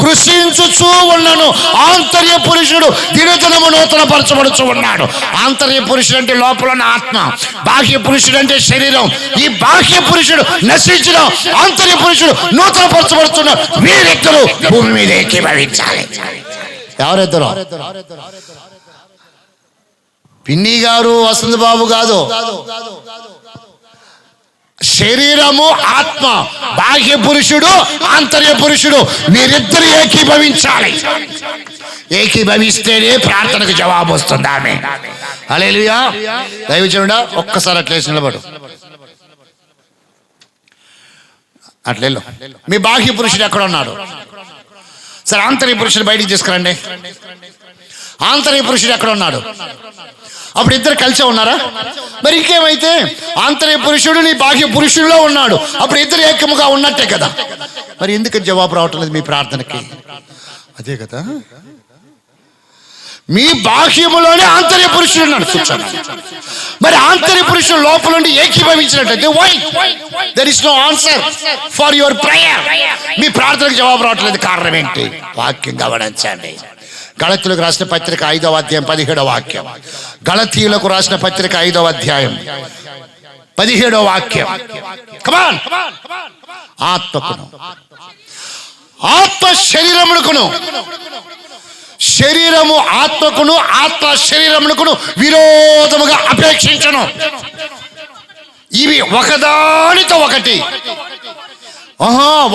కృషించుచూ ఉన్నను, ఆంతర్య పురుషుడు దినదినము నూతన పరచబడుచూ ఉన్నాడు. ఆంతర్య పురుషుడు అంటే లోపల ఆత్మ, బాహ్య పురుషుడు అంటే శరీరం. ఈ బాహ్య పురుషుడు నశించిన, ఆంతర్య పురుషుడు నూతన పరచబడుతున్నాడు. వీరిద్దరూ భూమి మీద ఏకీభవించాలి. ఎవరిద్దరు? పిన్ని గారు, వసంత్ బాబు కాదు. శరీరము ఆత్మ, బాహ్య పురుషుడు ఆంతర్య పురుషుడు, వీరిద్దరు ఏకీభవించాలి. ఏకీభవిస్తేనే ప్రార్థనకు జవాబు వస్తుంది. ఆమె హల్లెలూయా. దైవజనుడా ఒక్కసారి అట్లేసి నిలబడు, అట్లెళ్ళు. మీ బాహ్య పురుషుడు ఎక్కడ ఉన్నాడు? సరే, ఆంతర్య పురుషుడు బయటికి తీసుకురండి. ఆంతర్య పురుషుడు ఎక్కడ ఉన్నాడు? అప్పుడు ఇద్దరు కలిసే ఉన్నారా? మరి ఇంకేమైతే ఆంతర్య పురుషుడు నీ బాహ్య పురుషుడిలో ఉన్నాడు, అప్పుడు ఇద్దరు ఏకముగా ఉన్నట్టే కదా. మరి ఎందుకు జవాబు రావటం లేదు మీ ప్రార్థనకి? అదే కదా, మీ బాహ్యములోనే ఆంతర్య పురుషుడు ఉన్నాడు. మరి ఆంతర్య పురుషుడు లోపల నుండి ఏకీభవించినట్లయితే why there is no answer for your prayer. మీ ప్రార్థనకు జవాబు రావట్లేదు. కారణం ఏంటి? వాక్యం గమనించండి. గళతీయులకు రాసిన పత్రిక 5వ అధ్యాయం 17వ వాక్యం. గళతీయులకు రాసిన పత్రిక 5వ అధ్యాయం 17వ వాక్యం. కమాన్. ఆత్మకును, ఆత్మ శరీరమునకును, శరీరము ఆత్మకును, ఆత్మ శరీరమునకును విరోధముగా అపేక్షించను. ఇవి ఒకదానితో ఒకటి.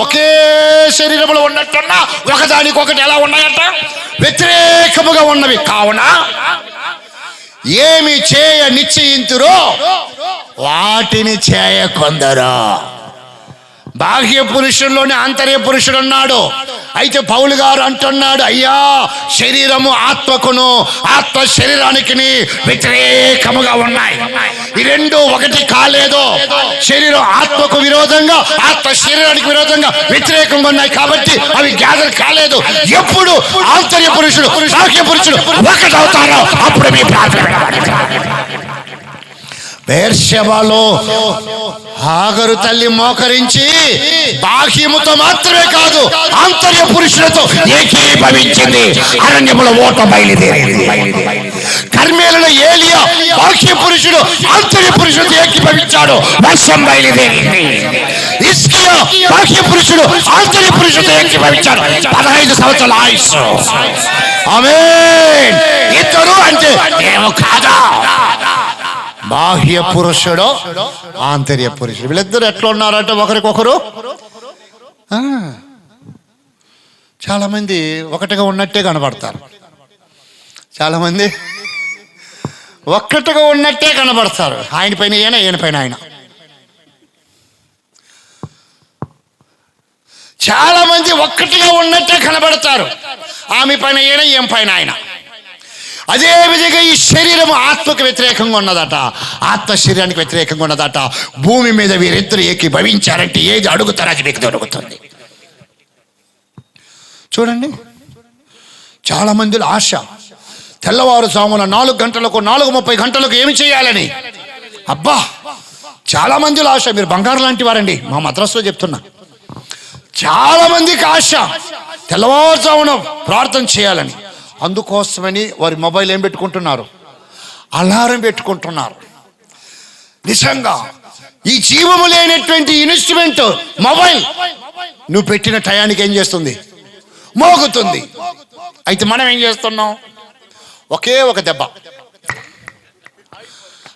ఒకే శరీరములో ఉన్నట్టున్నా ఒకదానికొకటి ఎలా ఉన్నాయట? వ్యతిరేకముగా ఉన్నవి. కావున ఏమి చేయ నిశ్చయింతురో వాటిని చేయకొందరు. బాహ్య పురుషుల్లోనే ఆంతర్య పురుషుడు ఉన్నాడు. అయితే పౌలు గారు అంటున్నాడు, అయ్యా శరీరము ఆత్మకును, ఆత్మ శరీరానికి వ్యతిరేకముగా ఉన్నాయి. ఈ రెండు ఒకటి కాలేదు. శరీరం ఆత్మకు విరోధంగా, ఆత్మ శరీరానికి విరోధంగా వ్యతిరేకంగా ఉన్నాయి. కాబట్టి అవి గ్యాదర్ కాలేదు. ఎప్పుడు ఆంతర్య పురుషుడు బాహ్య పురుషుడు ఒకటవుతారో అప్పుడు మీ ప్రార్థన. బెర్షెబాలో హాగరు తల్లి మోకరించి బాహ్యముతో మాత్రమే కాదు ఆంతర్య పురుషులతో ఏకీభవించింది. అరణ్యములో ఓట బయలుదేరింది. కర్మేలులో ఏలియా బాహ్య పురుషుడు ఆంతర్య పురుషులతో ఏకీభవించాడు, వర్షం బయలుదేరింది. హిజ్కియా బాహ్య పురుషుడు ఆంతర్య పురుషులతో ఏకీభవించాడు. 15 సంవత్సరాల ఆయుష్. ఆమేన్. ఇద్దరు అంటే మేము కాదా? బాహ్య పురుషుడు ఆంతర్య పురుషుడు, వీళ్ళిద్దరు ఎట్లా ఉన్నారంటే ఒకరికొకరు చాలా మంది ఒకటిగా ఉన్నట్టే కనబడతారు. చాలా మంది ఒక్కటిగా ఉన్నట్టే కనబడతారు. ఆయన పైన ఈయన పైన ఆయన. చాలా మంది ఒక్కటిగా ఉన్నట్టే కనబడతారు. ఆమె పైన ఈయన, ఏం పైన ఆయన. అదే విధంగా ఈ శరీరము ఆత్మకు వ్యతిరేకంగా ఉన్నదట, ఆత్మ శరీరానికి వ్యతిరేకంగా ఉన్నదట. భూమి మీద వీరిద్దరు ఏకీభవించారంటే ఏది అడుగుతారో అది మీకు దొరుకుతుంది. చూడండి, చాలా మందిలో ఆశ తెల్లవారుజామున 4 గంటలకు 4:30 గంటలకు ఏమి చేయాలని. అబ్బా, చాలా మందిలో ఆశ. మీరు బంగారు లాంటి వారండి, మా మద్రాసులో చెప్తున్నా. చాలా మందికి ఆశ తెల్లవారుజామున ప్రార్థన చేయాలని. అందుకోసమని వారి మొబైల్ ఏం పెట్టుకుంటున్నారు, అలారం పెట్టుకుంటున్నారు. నిజంగా ఈ జీవము లేనటువంటి ఇన్స్ట్రుమెంట్ మొబైల్ నువ్వు పెట్టిన టయానికి ఏం చేస్తుంది, మోగుతుంది. అయితే మనం ఏం చేస్తున్నాం, ఒకే ఒక దెబ్బ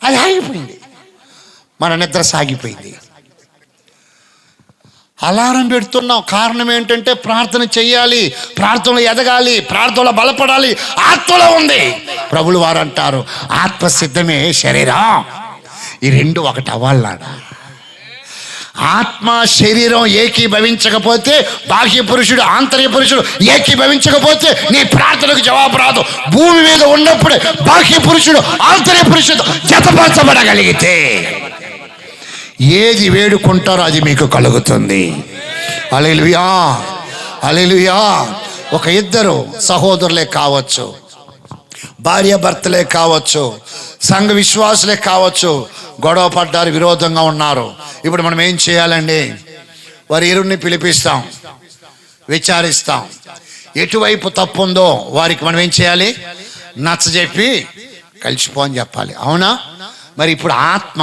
అది ఆగిపోయింది, మన నిద్ర సాగిపోయింది. అలారం పెడుతున్నాం. కారణం ఏంటంటే ప్రార్థన చెయ్యాలి, ప్రార్థనలో ఎదగాలి, ప్రార్థనలో బలపడాలి. ఆత్మలో ఉంది. ప్రభులు వారు అంటారు, ఆత్మ సిద్ధమే శరీరం, ఈ రెండు ఒకటి అవ్వాలన్నాడు. ఆత్మ శరీరం ఏకీభవించకపోతే, బాహ్య పురుషుడు ఆంతర్య పురుషుడు ఏకీభవించకపోతే నీ ప్రార్థనకు జవాబు రాదు. భూమి మీద ఉన్నప్పుడే బాహ్య పురుషుడు ఆంతర్య పురుషుడు జతపరచబడగలిగితే ఏది వేడుకుంటారో అది మీకు కలుగుతుంది. హల్లెలూయా, హల్లెలూయా. ఒక ఇద్దరు సహోదరులే కావచ్చు, భార్యాభర్తలే కావచ్చు, సంఘ విశ్వాసులే కావచ్చు, గొడవ పడ్డారు, విరోధంగా ఉన్నారు. ఇప్పుడు మనం ఏం చేయాలండి, వారి ఇరువురిని పిలిపిస్తాం, విచారిస్తాం. ఎటువైపు తప్పు ఉందో వారికి మనం ఏం చేయాలి, నచ్చజెప్పి కలిసిపో అని చెప్పాలి. అవునా? మరి ఇప్పుడు ఆత్మ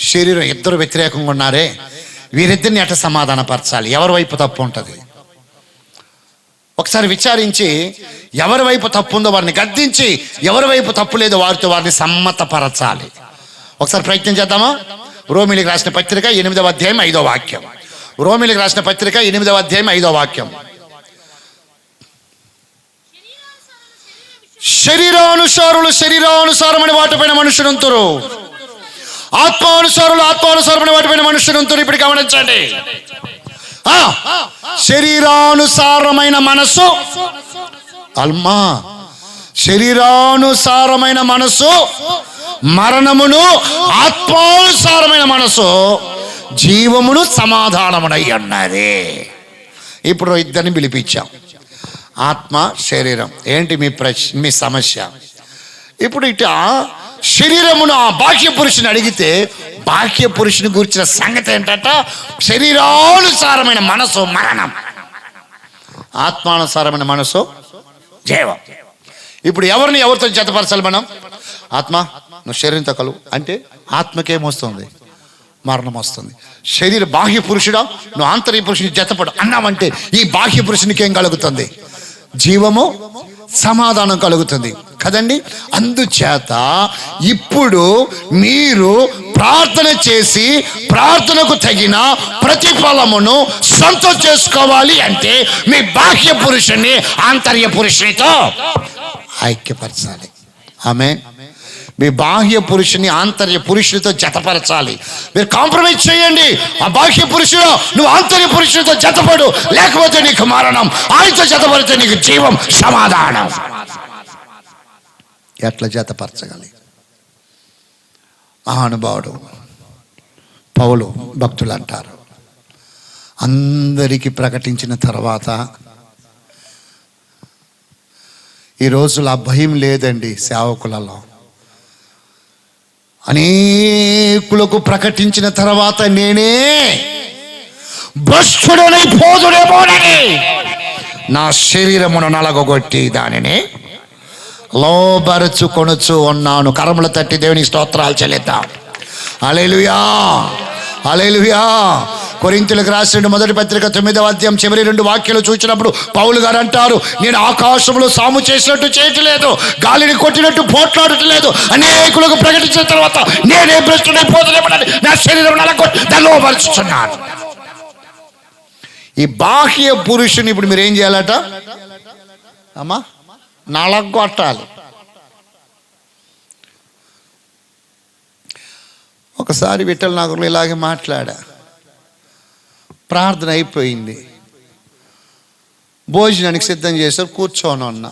శరీరం ఇద్దరు వ్యతిరేకంగా ఉన్నారే, వీరిద్దరిని ఎట్లా సమాధానపరచాలి? ఎవరి వైపు తప్పు ఉంటుంది ఒకసారి విచారించి, ఎవరి వైపు తప్పు ఉందో వారిని గద్దించి, ఎవరి వైపు తప్పు లేదో వారితో వారిని సమ్మతపరచాలి. ఒకసారి ప్రయత్నం చేద్దామా? రోమిలికి రాసిన పత్రిక 8వ అధ్యాయం 5వ వాక్యం. రోమిలికి రాసిన పత్రిక 8వ అధ్యాయం 5వ వాక్యం. శరీరానుసారమైన వాటిపైన మనుషులంతురు, ఆత్మానుసారమైన వాటిపైన మనుషులంతురు. ఇప్పుడు గమనించండి, శరీరానుసారమైన మనసు శరీరానుసారమైన మనసు మరణమును, ఆత్మానుసారమైన మనసు జీవమును సమాధానమునై ఉన్నది. ఇప్పుడు ఇద్దరిని పిలిపించాం, ఆత్మ శరీరం. ఏంటి మీ సమస్య? ఇప్పుడు ఇట శరీరమును ఆ బాహ్య పురుషుని అడిగితే, బాహ్య పురుషుని గురించిన సంగతి ఏంటంట, శరీరానుసారమైన మనసు మరణం, ఆత్మానుసారమైన మనసు జీవం. ఇప్పుడు ఎవరితో జతపరచాలి మనం? ఆత్మ నువ్వు శరీరంతో కలువు అంటే ఆత్మకేమొస్తుంది, మరణం వస్తుంది. బాహ్య పురుషుడా నువ్వు ఆంతర్య పురుషుని జతపడు అన్నామంటే ఈ బాహ్య పురుషునికి ఏం కలుగుతుంది, జీవము, సమాధానం కలుగుతుంది కదండి. అందుచేత ఇప్పుడు మీరు ప్రార్థన చేసి ప్రార్థనకు తగిన ప్రతిఫలమును సొంతం చేసుకోవాలి అంటే మీ బాహ్య పురుషుని ఆంతర్య పురుషునితో ఐక్యపరచాలి. ఆమేన్. మీ బాహ్య పురుషుని ఆంతర్య పురుషునితో జతపరచాలి. మీరు కాంప్రమైజ్ చేయండి. ఆ బాహ్య పురుషుడు నువ్వు ఆంతర్య పురుషునితో జతపడు, లేకపోతే నీకు మరణం, ఆయనతో జతపడితే నీకు జీవం, సమాధానం. ఎట్లా జతపరచగలి? మహానుభావుడు పౌలు భక్తులు అంటారు, అందరికీ ప్రకటించిన తర్వాత ఈ రోజులు ఆ భయం లేదండి సేవకులలో. అనేకులు అనేకులకు ప్రకటించిన తర్వాత నేనే భ్రష్టుడనైపోదునేమోనని నా శరీరమును నలగొట్టి దానిని లోబరుచుకొనుచు ఉన్నాను. కరముల తట్టి దేవునికి స్తోత్రాలు చెల్లిద్దాం. హల్లెలూయా, హల్లెలూయా. కొరింథీయులకు రాసిన మొదటి పత్రిక 9వ అధ్యాయం చివరి 2 వాక్యాలు చూసినప్పుడు పౌలు గారు అంటారు, నేను ఆకాశంలో సాము చేసినట్టు చేయట్లేదు, గాలిని కొట్టినట్టు పోట్లాడట్లేదు, అనేకులకు ప్రకటించిన తర్వాత నేనే భ్రష్టుడైపోతులేమని నా శరీరం నలగొట్టి దాన్ని లోబరుచుచున్నాను. ఈ బాహ్య పురుషుని ఇప్పుడు మీరు ఏం చేయాలట అమ్మా? నలగొట్టాలి. ఒకసారి విఠల్ నగర్లో ఇలాగే మాట్లాడా. ప్రార్థన అయిపోయింది, భోజనానికి సిద్ధం చేశారు, కూర్చోను అన్నా.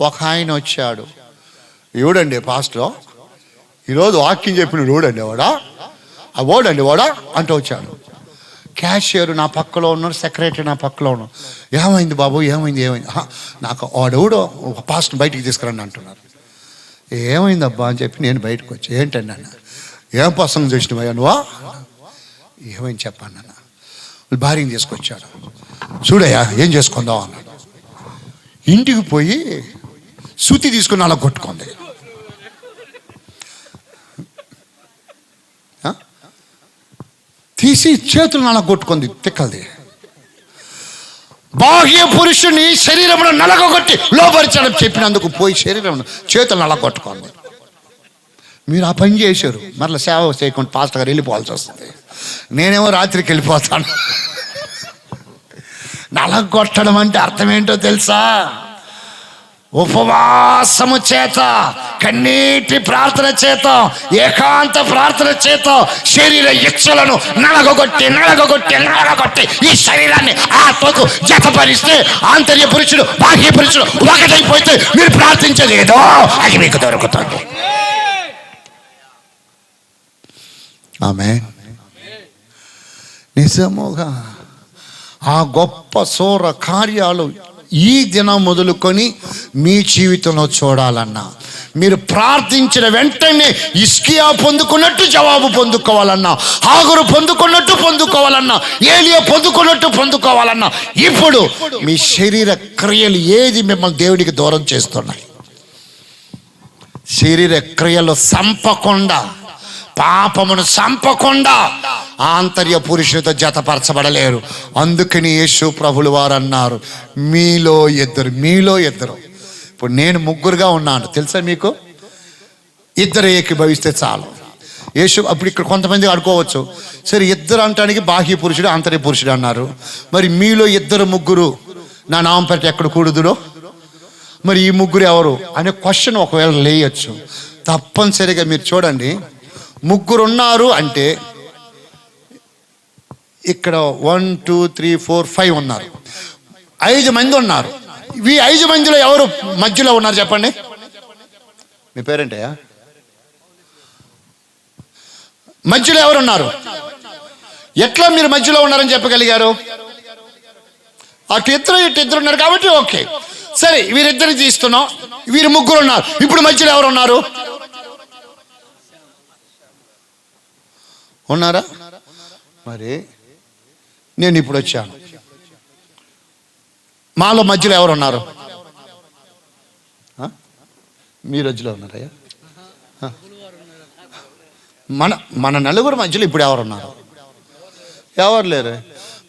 ఒక ఆయన వచ్చాడు, ఎవడండి పాస్టర్ ఈరోజు వాక్యం చెప్పిన ఓడండి వాడా, ఆ ఓడండి వాడా అంటూ వచ్చాడు. క్యాషియర్ నా పక్కలో ఉన్నారు, సెక్రటరీ నా పక్కలో ఉన్నారు. ఏమైంది బాబు, ఏమైంది? నాకు వాడెవడో ఒక పాస్టర్ బయటికి తీసుకురండి అంటున్నారు. ఏమైందబ్బా అని చెప్పి నేను బయటకు వచ్చి, ఏంటండి అన్న, ఏం ప్రసంగం చేసినవయ్యా నువ్వా? ఏమైంది చెప్పాను అన్న. భార్యని తీసుకొచ్చాడు. చూడయ్యా ఏం చేసుకుందాం అన్నాడు. ఇంటికి పోయి శృతి తీసుకుని అలా కొట్టుకుంది. తీసి చేతులు అలా కొట్టుకుంది, తిక్కలది. బాహ్య పురుషుని శరీరమును నలగొట్టి లోపరిచాడని చెప్పినందుకు పోయి శరీరం చేతులు నలగొట్టుకుంది. మీరు ఆ పని చేశారు, మరలా సేవ చేయకుండా పాస్టర్ గారు వెళ్ళిపోవాల్సి వస్తుంది. నేనేమో రాత్రికి వెళ్ళిపోతాను. నలగొట్టడం అంటే అర్థం ఏంటో తెలుసా? ఉపవాసము చేత, కన్నీటి ప్రార్థన చేత, ఏకాంత ప్రార్థన చేత శరీర ఇచ్చలను నలగొట్టి ఈ శరీరాన్ని ఆత్మకు జతపరిస్తే ఆంతర్య పురుషుడు బాహ్య పురుషుడు ఒకటైపోతే మీరు ప్రార్థించేది ఏదో అది మీకు దొరుకుతుంది. ఆమేన్. నిజముగా ఆ గొప్ప సోర కార్యాలు ఈ దినం మొదలుకొని మీ జీవితంలో చూడాలన్నా, మీరు ప్రార్థించిన వెంటనే హిజ్కియా పొందుకున్నట్టు జవాబు పొందుకోవాలన్నా, హాగరు పొందుకున్నట్టు పొందుకోవాలన్నా, ఏలియా పొందుకున్నట్టు పొందుకోవాలన్నా, ఇప్పుడు మీ శరీర క్రియలు ఏది మిమ్మల్ని దేవుడికి దూరం చేస్తున్నాయి? శరీర క్రియలు సంపకుండా, పాపమును సంపకుండా ఆంతర్య పురుషునితో జతపరచబడలేరు. అందుకని యేసు ప్రభులు వారు అన్నారు, మీలో ఇద్దరు. ఇప్పుడు నేను ముగ్గురుగా ఉన్నాను తెలుసా మీకు? ఇద్దరు ఏకీభవిస్తే చాలు. యేసు అప్పుడు ఇక్కడ కొంతమంది అనుకోవచ్చు, సరే ఇద్దరు అంటానికి బాహ్య పురుషుడు ఆంతర్య పురుషుడు అన్నారు, మరి మీలో ఇద్దరు ముగ్గురు నా నామం పెట్టి ఎక్కడ కూడుదురో, మరి ఈ ముగ్గురు ఎవరు అనే క్వశ్చన్ ఒకవేళ లేయచ్చు. తప్పనిసరిగా మీరు చూడండి, ముగ్గురు ఉన్నారు అంటే ఇక్కడ 1 2 3 4 5 ఉన్నారు, 5 మంది ఉన్నారు. ఈ 5 మందిలో ఎవరు మధ్యలో ఉన్నారు చెప్పండి? మీ పేరేంటయ్యా? మధ్యలో ఎవరు ఉన్నారు? ఎట్లా మీరు మధ్యలో ఉన్నారని చెప్పగలిగారు? అటు ఇద్దరు ఉన్నారు కాబట్టి ఓకే, సరే వీరిద్దరిని తీస్తున్నాం, వీరు ముగ్గురు ఉన్నారు. ఇప్పుడు మధ్యలో ఎవరు ఉన్నారు? ఉన్నారా? మరి నేను ఇప్పుడు వచ్చాను, మాలో మధ్యలో ఎవరు ఉన్నారు? మీరు మధ్యలో ఉన్నారయ్యా? మన నలుగురు మధ్యలో ఇప్పుడు ఎవరున్నారు? ఎవరు లేరు.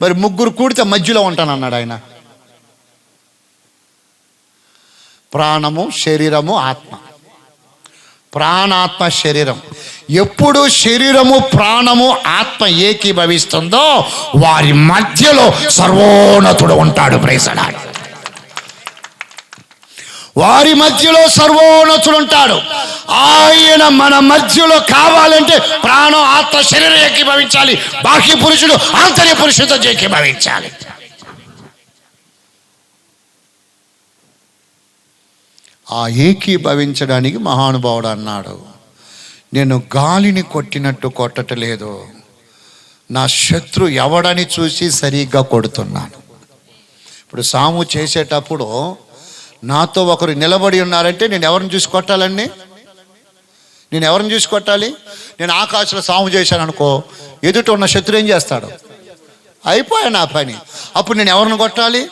మరి ముగ్గురు కూడితే మధ్యలో ఉంటానన్నాడు ఆయన. ప్రాణము, శరీరము, ఆత్మ. ప్రాణాత్మ శరీరం. ఎప్పుడు శరీరము, ప్రాణము, ఆత్మ ఏకీభవిస్తుందో వారి మధ్యలో సర్వోన్నతుడు ఉంటాడు. Praise the lord. వారి మధ్యలో సర్వోన్నతుడు ఉంటాడు. ఆయన మన మధ్యలో కావాలంటే ప్రాణం, ఆత్మ, శరీరం ఏకీభవించాలి. బాహ్య పురుషుడు ఆంతర్య పురుషుడితో ఏకీభవించాలి. ఆ ఏకీభవించడానికి మహానుభావుడు అన్నాడు, నేను గాలిని కొట్టినట్టు కొట్టట్లేదు, నా శత్రు ఎవడని చూసి సరిగ్గా కొడుతున్నాను. ఇప్పుడు సాము చేసేటప్పుడు నాతో ఒకరు నిలబడి ఉన్నారంటే నేను ఎవరిని చూసి కొట్టాలండి? నేను ఎవరిని చూసి కొట్టాలి? నేను ఆకాశంలో సాము చేశాను అనుకో, ఎదుట ఉన్న శత్రువు ఏం చేస్తాడు? అయిపోయా నా పని. అప్పుడు నేను ఎవరిని కొట్టాలి?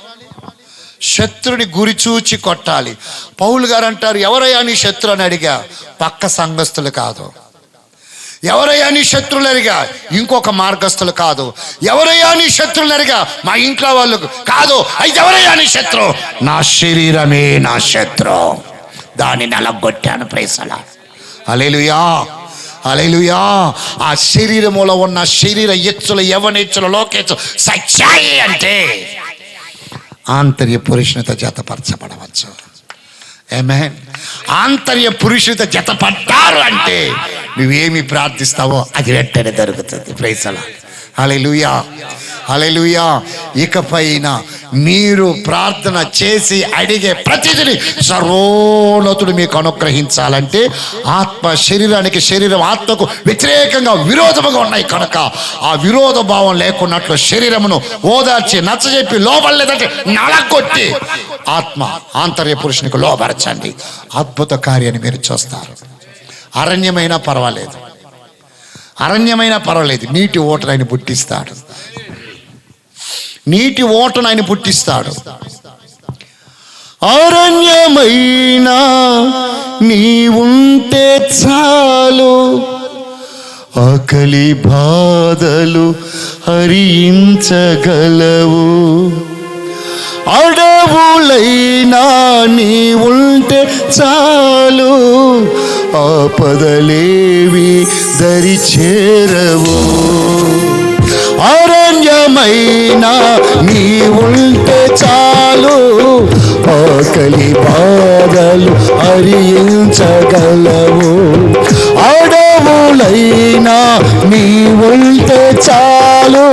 శత్రుని గురి చూచి కొట్టాలి. పౌలు గారు అంటారు, ఎవరయ్యా నీ శత్రు అని అడిగా, పక్క సంఘస్థులు కాదు. ఎవరయ్యా నీ శత్రువులు అడిగా, ఇంకొక మార్గస్థులు కాదు. ఎవరయ్యా నీ శత్రువులు అడిగా, మా ఇంట్లో వాళ్ళు కాదు. అయితే ఎవరయ్యా నీ శత్రు? నా శరీరమే నా శత్రు, దాన్ని నలగొట్టాను. ప్రైసలా, హల్లెలూయా, హల్లెలూయా. ఆ శరీరములో ఉన్న శరీర ఎచ్చులు, యవనెచ్చులు, లోకెచ్చులు సచ్చాయి అంటే ఆంతర్య పురుషునితో జతపరచబడవచ్చు. ఆమేన్. ఆంతర్య పురుషునితో జతపడ్డారు అంటే నువ్వేమి ప్రార్థిస్తావో అది వెంటనే దొరుకుతుంది. ప్రైజ్ ది లార్డ్, హల్లెలూయా, హల్లెలూయా. ఇకపైన మీరు ప్రార్థన చేసి అడిగే ప్రతిదిని సర్వోన్నతుడు మీకు అనుగ్రహించాలంటే ఆత్మ శరీరానికి, శరీరం ఆత్మకు వ్యతిరేకంగా విరోధముగా ఉన్నాయి కనుక ఆ విరోధ భావం లేకున్నట్లు శరీరమును ఓదార్చి నచ్చజెప్పి లోబడలేదంటే నలగొట్టి ఆత్మ ఆంతర్య పురుషునికి లోబరచండి. అద్భుత కార్యాన్ని మీరు చూస్తారు. అరణ్యమైనా పర్వాలేదు, అరణ్యమైనా పర్వాలేదు, నీటి ఓటను ఆయన పుట్టిస్తాడు. నీటి ఓటను ఆయన పుట్టిస్తాడు. అరణ్యమైనా నీవుంటే చాలు, ఆకలి బాధలు హరించగలవు. అడవులైనా నీవుంటే చాలు, ఆపదలేవి దరి చేరవు. అరణ్యమైనా నీవుంటే చాలు, ఆకలి బాధలు హరించగలవు. అడవులైనా నీవుంటే చాలు,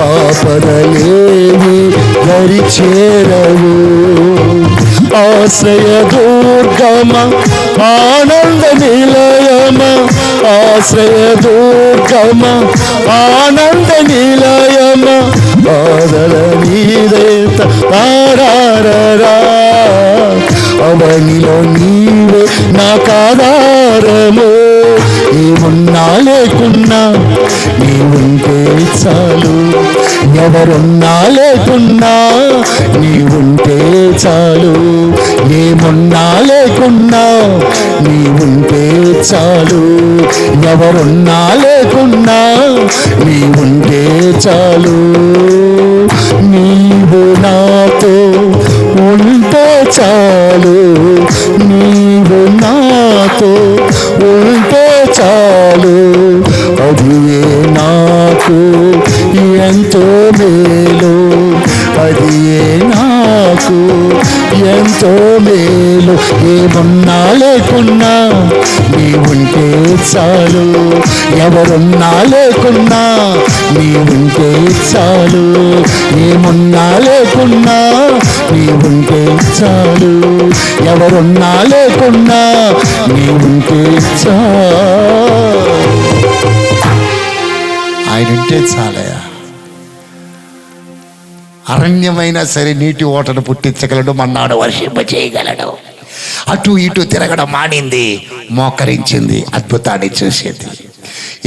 ఆపదలేవి దరి చేరవు. ఆశ్రయ దుర్గమ ఆనంద నిలయమ, ఆశ్రయ దుర్గమ ఆనంద నిలయమ, బాధల నీదేత తారారరా, అవనిలో నీవే నాకాధారము. ఏమున్నా లేకున్నా నీవుంటే చాలు, ఎవరున్నా లేకున్నా నీవుంటే చాలు. ఏమున్నా లేకున్నా నీవుంటే చాలు, ఎవరున్నా లేకున్నా నీవుంటే చాలు. నీవు నాతో ఉంటే చాలు, నీవు నాతో ఉంటే చాలు, అదియే నాకు ఎంతో మేలు, అదియే నాకు ఎంతో మేలు. ఏమున్నా లేకున్నా నీవుంటే చాలు, ఎవరున్నా లేకున్నా నీవుంటే చాలు. ఏమున్నా లేకున్నా నీవుంటే చాలు, ఎవరున్నా లేకున్నా నీవుంటే చాలు. ఆయన ఉంటే చాలయా. అరణ్యమైనా సరే నీటి ఓటను పుట్టించగలడు, మన్నాడు వర్షింప చేయగలడు. అటు ఇటు తిరగడం మానింది, మోకరించింది, అద్భుతాన్ని చూసేది.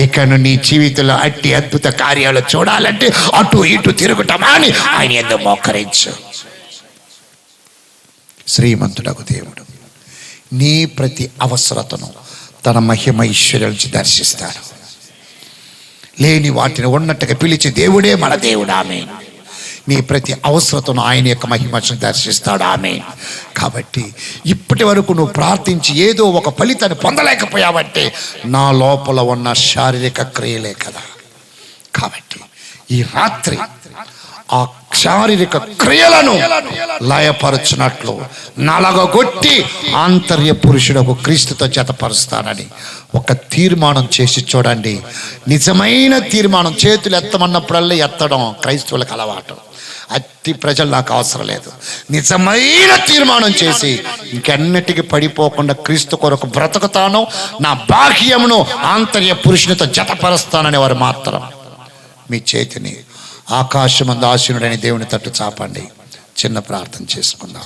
ఇక నీ జీవితంలో అట్టి అద్భుత కార్యాలు చూడాలంటే అటు ఇటు తిరుగుటమాని ఆయన ఎందుకు మోకరించు. శ్రీమంతుడకు దేవుడు నీ ప్రతి అవసరతను తన మహిమ ఐశ్వర్యాల నుంచి దర్శిస్తాడు. లేని వాటిని ఉన్నట్టుగా పిలిచి దేవుడే మన దేవుడు, ఆమేన్. నీ ప్రతి అవసరతను ఆయన యొక్క మహిమను దర్శిస్తాడు, ఆమేన్. కాబట్టి ఇప్పటి వరకు నువ్వు ప్రార్థించి ఏదో ఒక ఫలితాన్ని పొందలేకపోయావంటే నా లోపల ఉన్న శారీరక క్రియలే కదా. కాబట్టి ఈ రాత్రి ఆ శారీరక క్రియలను లయపరచునట్లు నలగొట్టి ఆంతర్య పురుషుడు క్రీస్తుతో జతపరుస్తానని ఒక తీర్మానం చేసి చూడండి. నిజమైన తీర్మానం. చేతులు ఎత్తమన్నప్పుడల్లా ఎత్తడం క్రైస్తవులకు అలవాటు. అట్టి ప్రజలు నాకు అవసరం లేదు. నిజమైన తీర్మానం చేసి ఇంకెన్నిటికీ పడిపోకుండా క్రీస్తు కొరకు బ్రతుకుతాను, నా బాహ్యమును ఆంతర్య పురుషునితో జతపరుస్తానని వారు మాత్రం మీ చేతిని ఆకాశమందు ఆసీనుడైన దేవుని తట్టు చాపండి. చిన్న ప్రార్థన చేసుకుందాం.